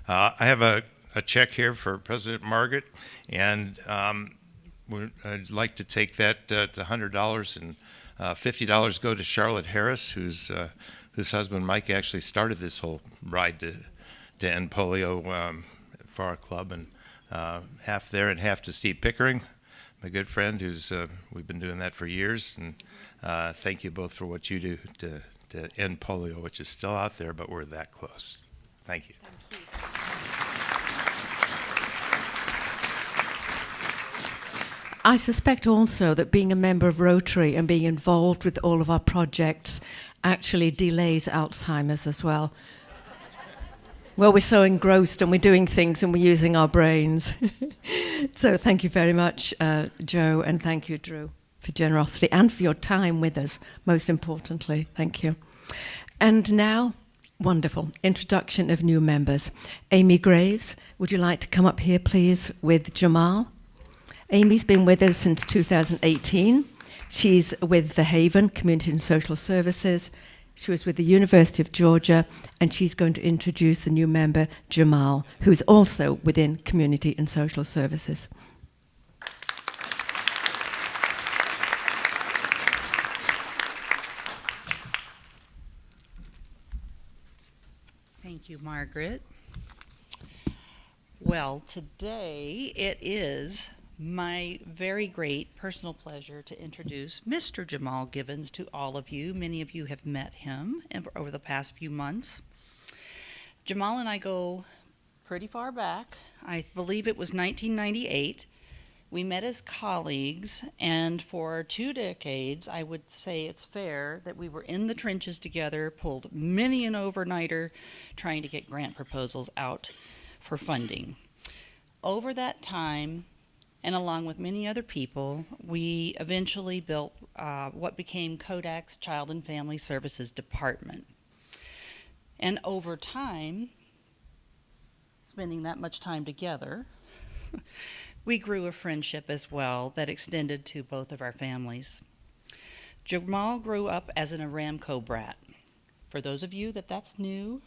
I have a check here for President Margaret, and I'd like to take that to $100, and $50 go to Charlotte Harris, whose husband Mike actually started this whole ride to end polio for our club, and half there and half to Steve Pickering, my good friend, who's we've been doing that for years, and thank you both for what you do to end polio, which is still out there, but we're that close. Thank you. I suspect also that being a member of Rotary and being involved with all of our projects actually delays Alzheimer's as well. Well, we're so engrossed and we're doing things and we're using our brains. So thank you very much, Joe, and thank you, Drew, for generosity and for your time with us, most importantly. Thank you. And now, wonderful, introduction of new members. Amy Graves, would you like to come up here, please, with Jamal? Amy's been with us since 2018. She's with the Haven Community and Social Services. She was with the University of Georgia, and she's going to introduce the new member, Jamal, who's also within Community and Social Services. Thank you, Margaret. Well, today it is my very great personal pleasure to introduce Mr. Jamal Givens to all of you. Many of you have met him over the past few months. Jamal and I go pretty far back. I believe it was 1998. We met as colleagues, and for 2 decades, I would say it's fair that we were in the trenches together, pulled many an overnighter trying to get grant proposals out for funding. Over that time, and along with many other people, we eventually built what became Kodak's Child and Family Services Department. And over time, spending that much time together, we grew a friendship as well that extended to both of our families. Jamal grew up as an Aramco brat. For those of you that's new,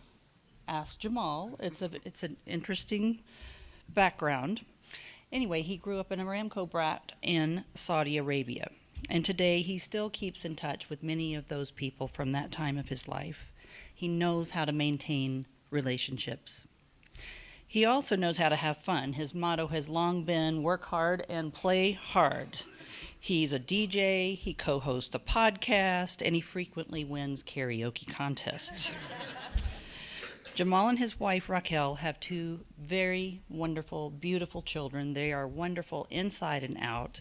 ask Jamal. It's an interesting background. Anyway, he grew up an Aramco brat in Saudi Arabia, and today he still keeps in touch with many of those people from that time of his life. He knows how to maintain relationships. He also knows how to have fun. His motto has long been work hard and play hard. He's a DJ, he co-hosts a podcast, and he frequently wins karaoke contests. Jamal and his wife, Raquel, have 2 very wonderful, beautiful children. They are wonderful inside and out,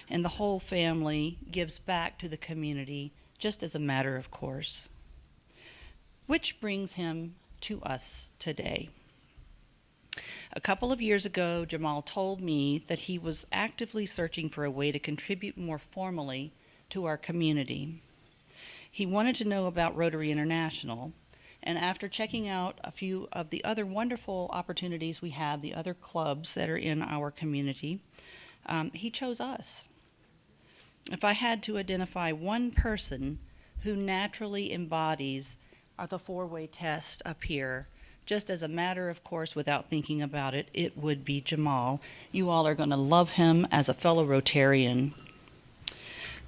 and the whole family gives back to the community just as a matter of course. Which brings him to us today. A couple of years ago, Jamal told me that he was actively searching for a way to contribute more formally to our community. He wanted to know about Rotary International, And after checking out a few of the other wonderful opportunities we have, the other clubs that are in our community, he chose us. If I had to identify one person who naturally embodies the four-way test up here, just as a matter of course, without thinking about it, it would be Jamal. You all are going to love him as a fellow Rotarian.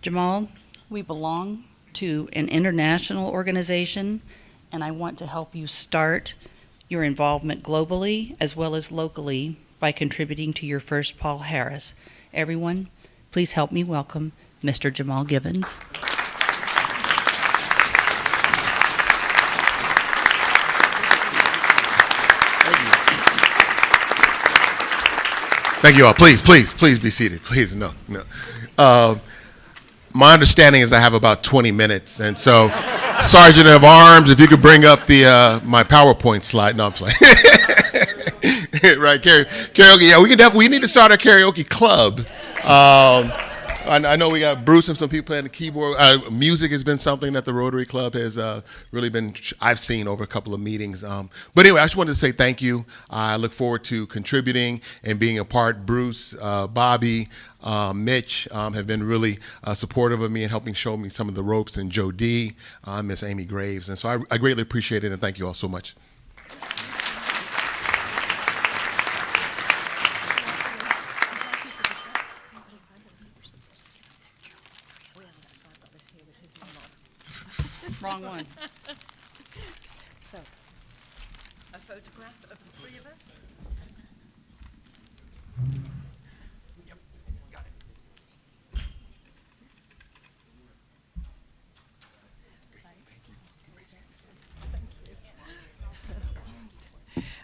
Jamal, we belong to an international organization, and I want to help you start your involvement globally as well as locally by contributing to your first Paul Harris. Everyone, please help me welcome Mr. Jamal Givens. Thank you all. Please be seated. Please, no. My understanding is I have about 20 minutes, and so, Sergeant of Arms, if you could bring up the my PowerPoint slide. No, I'm playing. Right, karaoke. Yeah, we need to start a karaoke club. I know we got Bruce and some people playing the keyboard. Music has been something that the Rotary Club has really been, I've seen over a couple of meetings. But anyway, I just wanted to say thank you. I look forward to contributing and being a part. Bruce, Bobby, Mitch have been really supportive of me and helping show me some of the ropes, and Joe D, Miss Amy Graves. And so I greatly appreciate it, and thank you all so much. Wrong one. So, a photograph of the three of us? Yep, got it.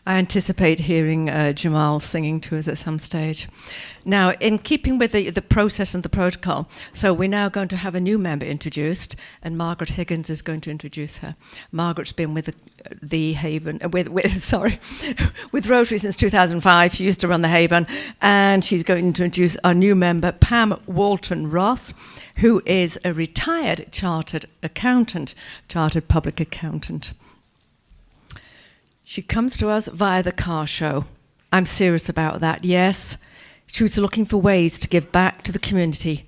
I anticipate hearing Jamal singing to us at some stage. Now, in keeping with the process and the protocol, so we're now going to have a new member introduced, and Margaret Higgins is going to introduce her. Margaret's been with the Haven, with Rotary since 2005. She used to run the Haven, and she's going to introduce our new member, Pam Walton Ross, who is a retired chartered public accountant. She comes to us via the car show. I'm serious about that, yes. She was looking for ways to give back to the community,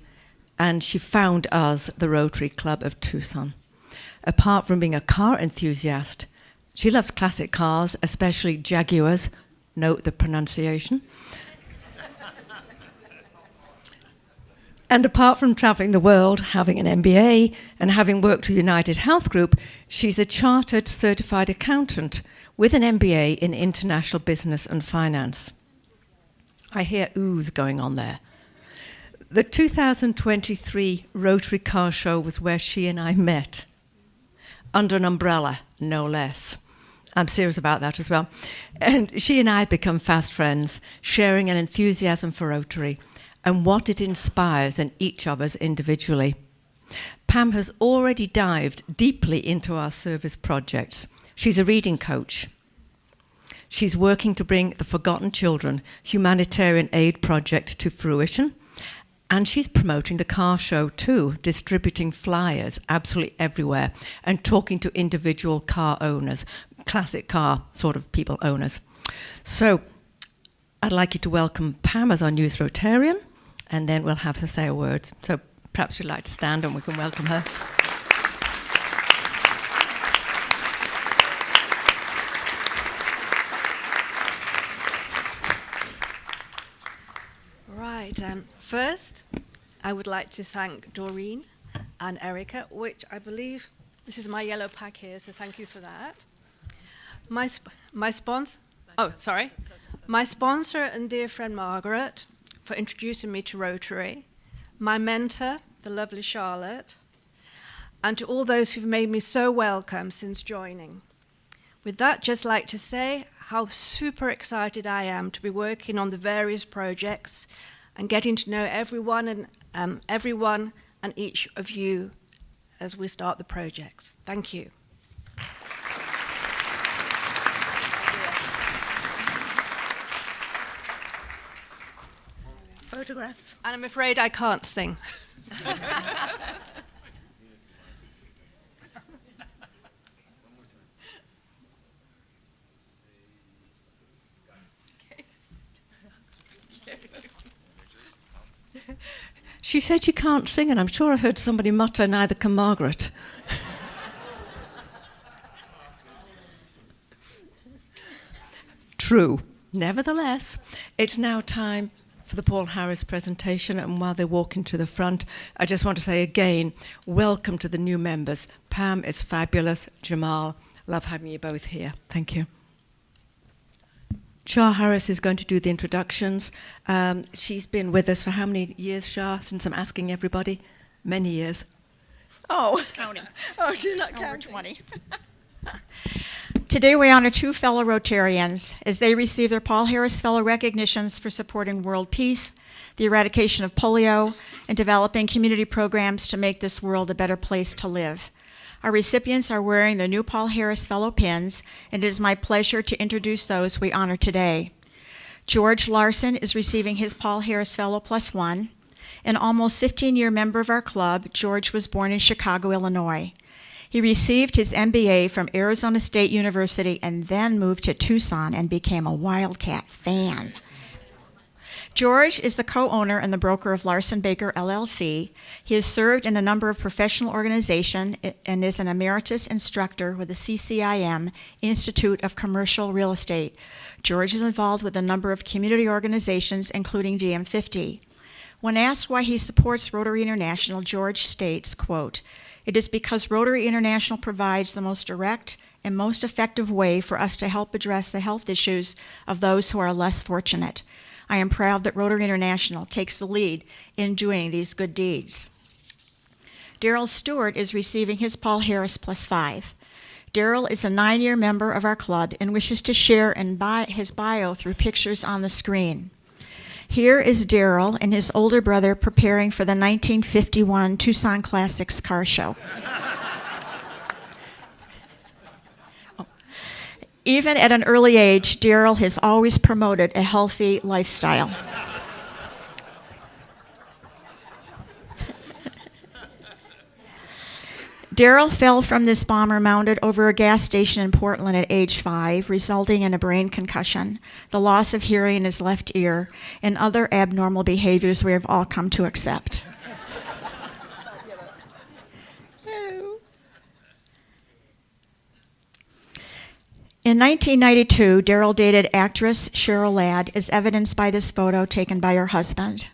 and she found us, the Rotary Club of Tucson. Apart from being a car enthusiast, she loves classic cars, especially Jaguars. Note the pronunciation. And apart from traveling the world, having an MBA, and having worked with United Health Group, she's a chartered certified accountant with an MBA in international business and finance. I hear oohs going on there. The 2023 Rotary Car Show was where she and I met, under an umbrella, no less. I'm serious about that as well. And she and I have become fast friends, sharing an enthusiasm for Rotary and what it inspires in each of us individually. Pam has already dived deeply into our service projects. She's a reading coach. She's working to bring the Forgotten Children humanitarian aid project to fruition. And she's promoting the car show too, distributing flyers absolutely everywhere and talking to individual car owners, classic car sort of people owners. So I'd like you to welcome Pam as our new Rotarian, and then we'll have her say a word. So perhaps you'd like to stand and we can welcome her. First, I would like to thank Doreen and Erica, which I believe, this is my yellow pack here, so thank you for that. My sponsor and dear friend Margaret, for introducing me to Rotary, my mentor, the lovely Charlotte, and to all those who've made me so welcome since joining. With that, just like to say how super excited I am to be working on the various projects and getting to know everyone and each of you as we start the projects. Thank you. Photographs. And I'm afraid I can't sing. She said you can't sing, and I'm sure I heard somebody mutter, neither can Margaret. True. Nevertheless, it's now time for the Paul Harris presentation, and while they're walking to the front, I just want to say again, welcome to the new members. Pam is fabulous. Jamal, love having you both here. Thank you. Shah Harris is going to do the introductions. She's been with us for how many years, Shah, since I'm asking everybody? Many years. Oh, I was counting. Oh, she's not Over counting. 20. Today we honor two fellow Rotarians as they receive their Paul Harris Fellow recognitions for supporting world peace, the eradication of polio, and developing community programs to make this world a better place to live. Our recipients are wearing the new Paul Harris Fellow pins, and it is my pleasure to introduce those we honor today. George Larson is receiving his Paul Harris Fellow +1. An almost 15-year member of our club, George was born in Chicago, Illinois. He received his MBA from Arizona State University and then moved to Tucson and became a Wildcat fan. George is the co-owner and the broker of Larson Baker LLC. He has served in a number of professional organizations and is an emeritus instructor with the CCIM Institute of Commercial Real Estate. George is involved with a number of community organizations, including DM50. When asked why he supports Rotary International, George states, quote, "It is because Rotary International provides the most direct and most effective way for us to help address the health issues of those who are less fortunate. I am proud that Rotary International takes the lead in doing these good deeds." Daryl Stewart is receiving his Paul Harris +5. Daryl is a 9-year member of our club and wishes to share his bio through pictures on the screen. Here is Daryl and his older brother preparing for the 1951 Tucson Classics car show. Even at an early age, Daryl has always promoted a healthy lifestyle. Daryl fell from this bomber mounted over a gas station in Portland at age 5, resulting in a brain concussion, the loss of hearing in his left ear, and other abnormal behaviors we have all come to accept. In 1992, Daryl dated actress Cheryl Ladd, as evidenced by this photo taken by her husband.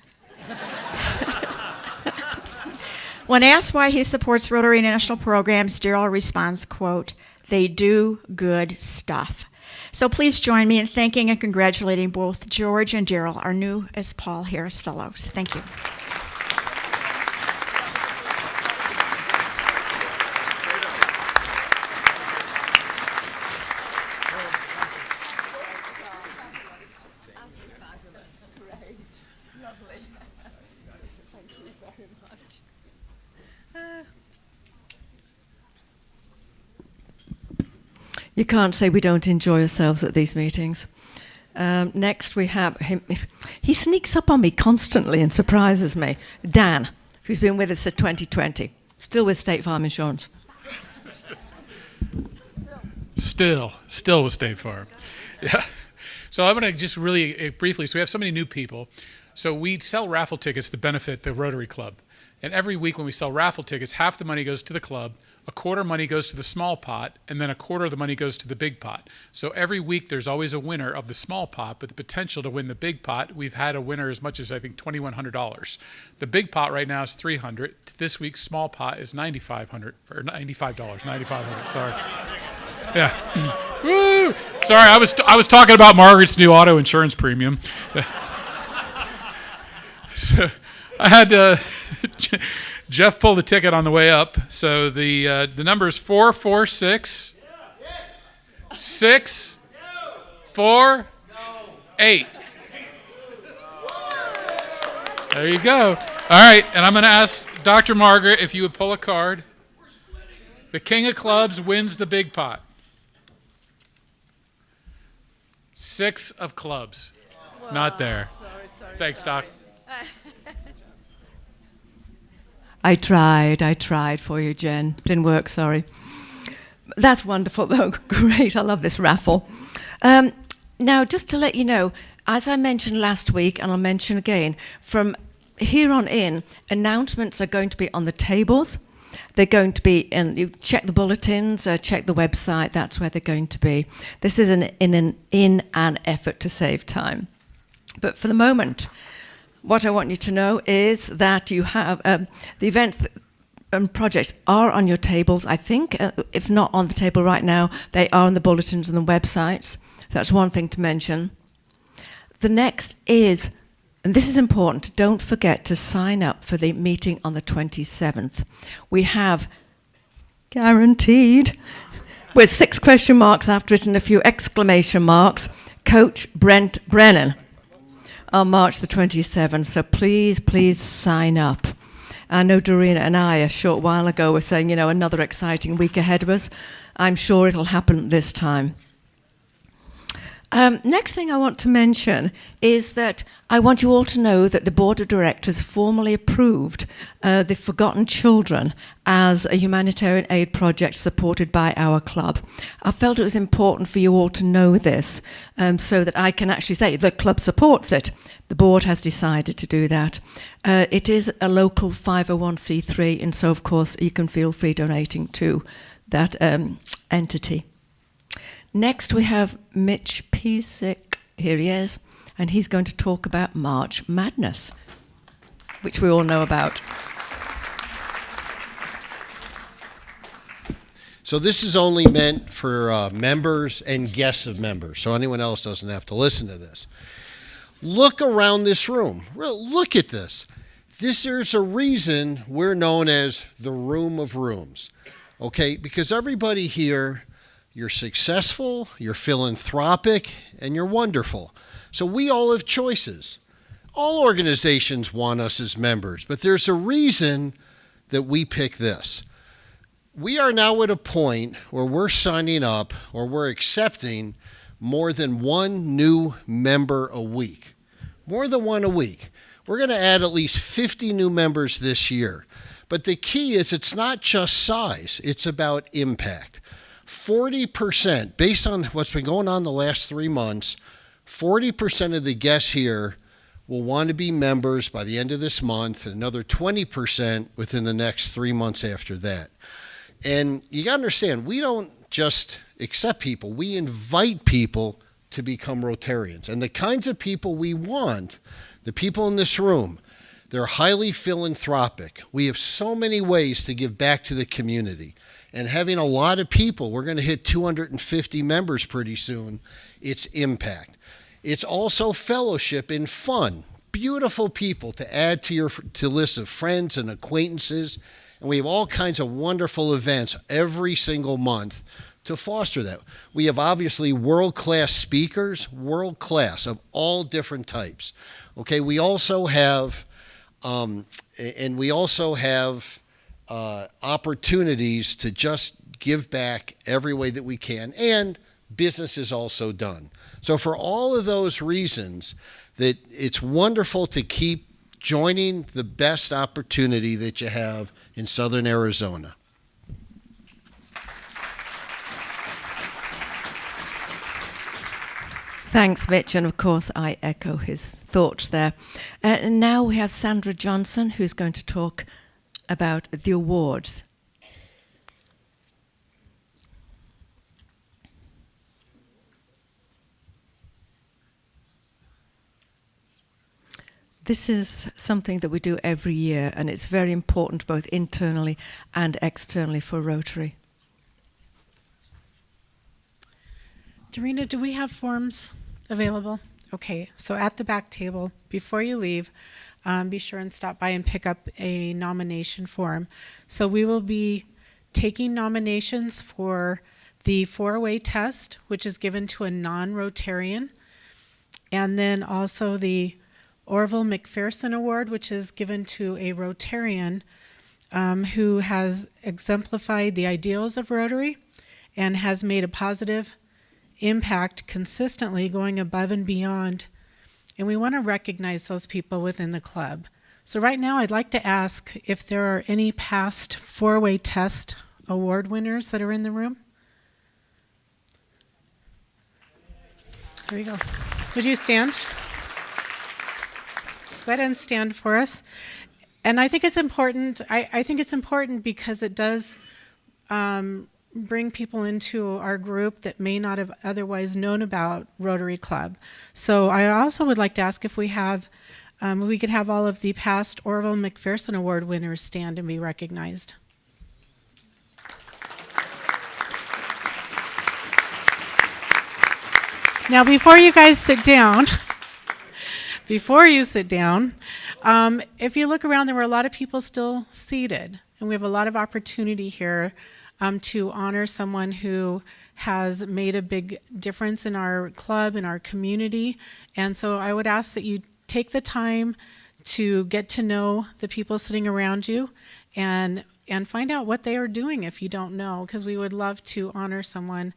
When asked why he supports Rotary International programs, Daryl responds, quote, "They do good stuff." So please join me in thanking and congratulating both George and Daryl, our new as Paul Harris Fellows. Thank you. You can't say we don't enjoy ourselves at these meetings. Next we have him. He sneaks up on me constantly and surprises me. Dan, who's been with us since 2020, still with State Farm Insurance. Still with State Farm. Yeah. So I'm going to just really briefly, so we have so many new people. So we sell raffle tickets to benefit the Rotary Club. And every week when we sell raffle tickets, half the money goes to the club, a quarter money goes to the small pot, and then a quarter of the money goes to the big pot. So every week there's always a winner of the small pot, but the potential to win the big pot, we've had a winner as much as I think $2,100. The big pot right now is $300. This week's small pot is $9,500 or $95. $9,500. Sorry. Yeah. Woo! Sorry, I was talking about Margaret's new auto insurance premium. So I had Jeff pull the ticket on the way up. So the number is 446 6 4 8. There you go. All right, and I'm going to ask Dr. Margaret if you would pull a card. The king of clubs wins the big pot. 6 of clubs. Wow. Not there. Sorry, thanks, Doc. I tried for you, Jen. Didn't work, sorry. That's wonderful, though. Great, I love this raffle. Now, just to let you know, as I mentioned last week, and I'll mention again, from here on in, announcements are going to be on the tables. They're going to be, and you check the bulletins, check the website, that's where they're going to be. This is in an effort to save time. But for the moment, what I want you to know is that you have the events and projects are on your tables, I think. If not on the table right now, they are on the bulletins and the websites. That's one thing to mention. The next is, and this is important, don't forget to sign up for the meeting on the 27th. We have guaranteed, with 6 question marks after it and a few exclamation marks, Coach Brent Brennan on March the 27th. So please, please sign up. I know Doreen and I a short while ago were saying, another exciting week ahead of us. I'm sure it'll happen this time. Next thing I want to mention is that I want you all to know that the Board of Directors formally approved the Forgotten Children as a humanitarian aid project supported by our club. I felt it was important for you all to know this so that I can actually say the club supports it. The board has decided to do that. It is a local 501c3, and so, of course, you can feel free donating to that entity. Next, we have Mitch Piesick. Here he is, and he's going to talk about March Madness, which we all know about. So this is only meant for members and guests of members, so anyone else doesn't have to listen to this. Look around this room. Look at this. There's a reason we're known as the Room of Rooms, okay? Because everybody here, you're successful, you're philanthropic, and you're wonderful. So we all have choices. All organizations want us as members, but there's a reason that we pick this. We are now at a point where we're signing up or we're accepting more than one new member a week. More than one a week. We're going to add at least 50 new members this year. But the key is it's not just size, it's about impact. 40%, based on what's been going on the last 3 months, 40% of the guests here will want to be members by the end of this month, and another 20% within the next 3 months after that. And you got to understand, we don't just accept people, we invite people to become Rotarians. And the kinds of people we want, the people in this room, they're highly philanthropic. We have so many ways to give back to the community. And having a lot of people, we're going to hit 250 members pretty soon, it's impact. It's also fellowship and fun. Beautiful people to add to your list of friends and acquaintances. And we have all kinds of wonderful events every single month to foster that. We have obviously world-class speakers, world-class of all different types. Okay, we also have, opportunities to just give back every way that we can, and business is also done. So for all of those reasons, that it's wonderful to keep joining the best opportunity that you have in Southern Arizona. Thanks, Mitch, and of course I echo his thoughts there. And now we have Sandra Johnson, who's going to talk about the awards. This is something that we do every year, and it's very important both internally and externally for Rotary. Dorina, do we have forms available? Okay, so at the back table, before you leave, be sure and stop by and pick up a nomination form. So we will be taking nominations for the 4-way test, which is given to a non-Rotarian, and then also the Orville McPherson Award, which is given to a Rotarian who has exemplified the ideals of Rotary and has made a positive impact consistently, going above and beyond. And we want to recognize those people within the club. So right now I'd like to ask if there are any past 4-way test award winners that are in the room. There you go. Would you stand? go ahead and stand for us. And I think it's important. I think it's important because it does bring people into our group that may not have otherwise known about Rotary Club. So I also would like to ask if we could have all of the past Orville McPherson Award winners stand and be recognized. Now, before you guys sit down, if you look around, there were a lot of people still seated, and we have a lot of opportunity here to honor someone who has made a big difference in our club, in our community. And so I would ask that you take the time to get to know the people sitting around you and find out what they are doing if you don't know, because we would love to honor someone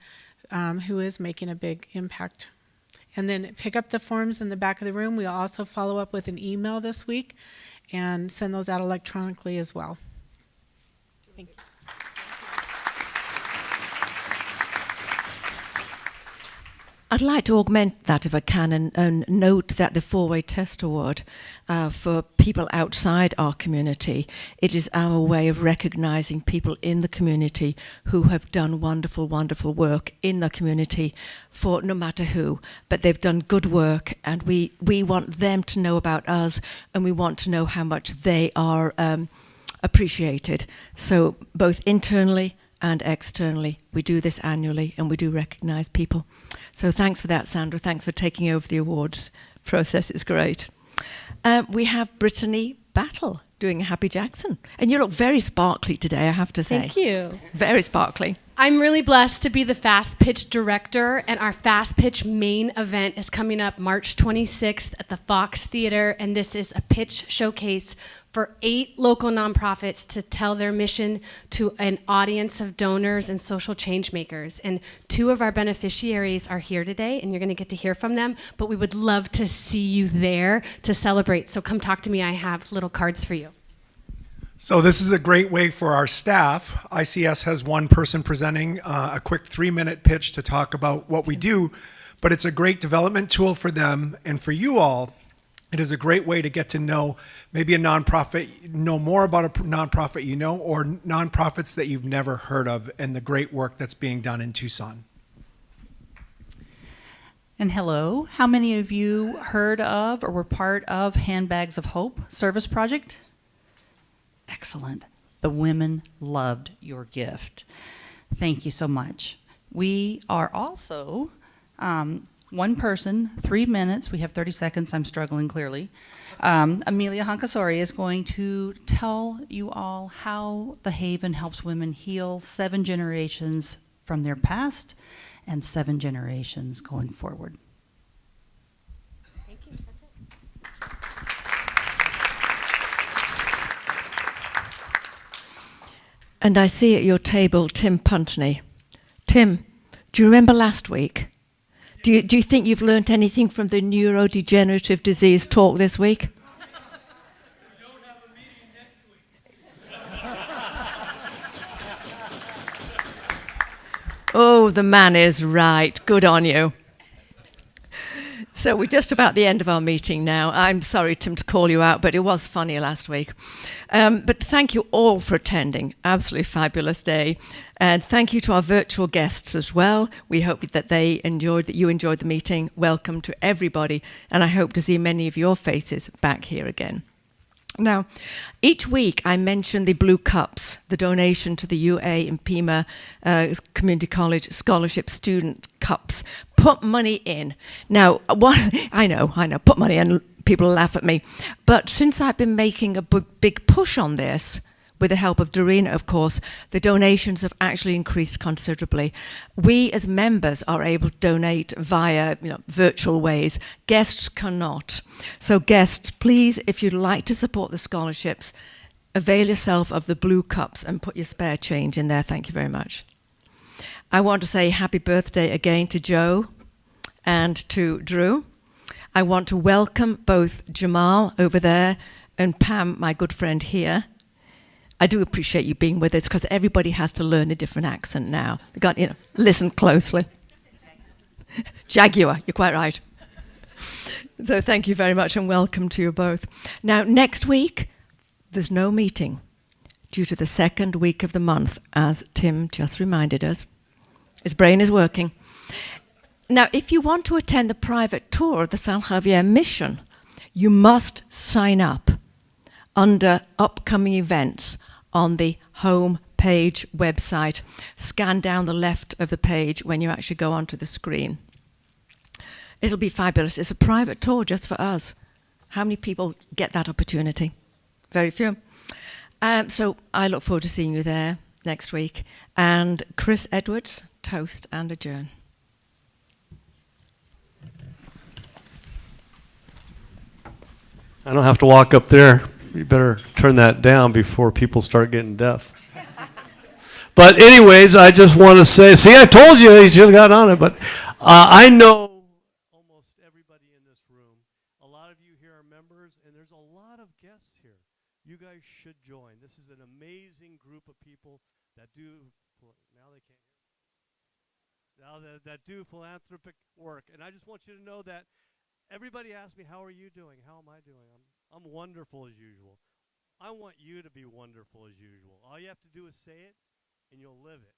who is making a big impact. And then pick up the forms in the back of the room. We'll also follow up with an email this week and send those out electronically as well. Thank you. I'd like to augment that if I can and note that the Four-Way Test Award for people outside our community, it is our way of recognizing people in the community who have done wonderful, wonderful work in the community for no matter who, but they've done good work, and we want them to know about us, and we want to know how much they are appreciated. So both internally and externally, we do this annually, and we do recognize people. So thanks for that, Sandra. Thanks for taking over the awards process. It's great. We have Brittany Battle doing a Happy Jackson. And you look very sparkly today, I have to say. Thank you. Very sparkly. I'm really blessed to be the Fast Pitch Director, and our Fast Pitch main event is coming up March 26th at the Fox Theater, and this is a pitch showcase for 8 local nonprofits to tell their mission to an audience of donors and social change makers. And 2 of our beneficiaries are here today, and you're going to get to hear from them, but we would love to see you there to celebrate. So come talk to me. I have little cards for you. So this is a great way for our staff. ICS has one person presenting a quick 3-minute pitch to talk about what we do, but it's a great development tool for them and for you all. It is a great way to get to know maybe a nonprofit, know more about a nonprofit you know, or nonprofits that you've never heard of, and the great work that's being done in Tucson. And hello, how many of you heard of or were part of Handbags of Hope service project? Excellent. The women loved your gift. Thank you so much. We are also one person, 3 minutes. We have 30 seconds. I'm struggling clearly. Amelia Honkasori is going to tell you all how the Haven helps women heal 7 generations from their past and 7 generations going forward. Thank you. That's it. And I see at your table Tim Puntney. Tim, do you remember last week? Do you think you've learnt anything from the neurodegenerative disease talk this week? We don't have a meeting next week. Oh, the man is right. Good on you. So we're just about the end of our meeting now. I'm sorry, Tim, to call you out, but it was funny last week. But thank you all for attending. Absolutely fabulous day. And thank you to our virtual guests as well. We hope that you enjoyed the meeting. Welcome to everybody. And I hope to see many of your faces back here again. Now, each week I mention the Blue Cups, the donation to the UA and Pima Community College Scholarship Student Cups. Put money in. Now, I know, put money in, people laugh at me. But since I've been making a big push on this, with the help of Doreen, of course, the donations have actually increased considerably. We as members are able to donate via virtual ways. Guests cannot. So guests, please, if you'd like to support the scholarships, avail yourself of the Blue Cups and put your spare change in there. Thank you very much. I want to say happy birthday again to Joe and to Drew. I want to welcome both Jamal over there and Pam, my good friend here. I do appreciate you being with us because everybody has to learn a different accent now. Listen closely. Jaguar, you're quite right. So thank you very much and welcome to you both. Now, next week, there's no meeting due to the second week of the month, as Tim just reminded us. His brain is working. Now, if you want to attend the private tour of the San Javier mission, you must sign up under upcoming events on the home page website. Scan down the left of the page when you actually go onto the screen. It'll be fabulous. It's a private tour just for us. How many people get that opportunity? Very few. So I look forward to seeing you there next week. And Chris Edwards, toast and adjourn. I don't have to walk up there. You better turn that down before people start getting deaf. But anyways, I just want to say, see, I told you he should have got on it, but I know almost everybody in this room. A lot of you here are members, and there's a lot of guests here. You guys should join. This is an amazing group of people that do, now they can't hear, now that do philanthropic work. And I just want you to know that everybody asks me, how are you doing? How am I doing? I'm wonderful as usual. I want you to be wonderful as usual. All you have to do is say it, and you'll live it.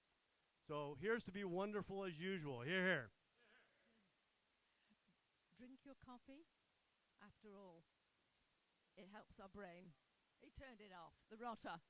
So here's to be wonderful as usual. Here, here. Drink your coffee. After all, it helps our brain. He turned it off. The rotter.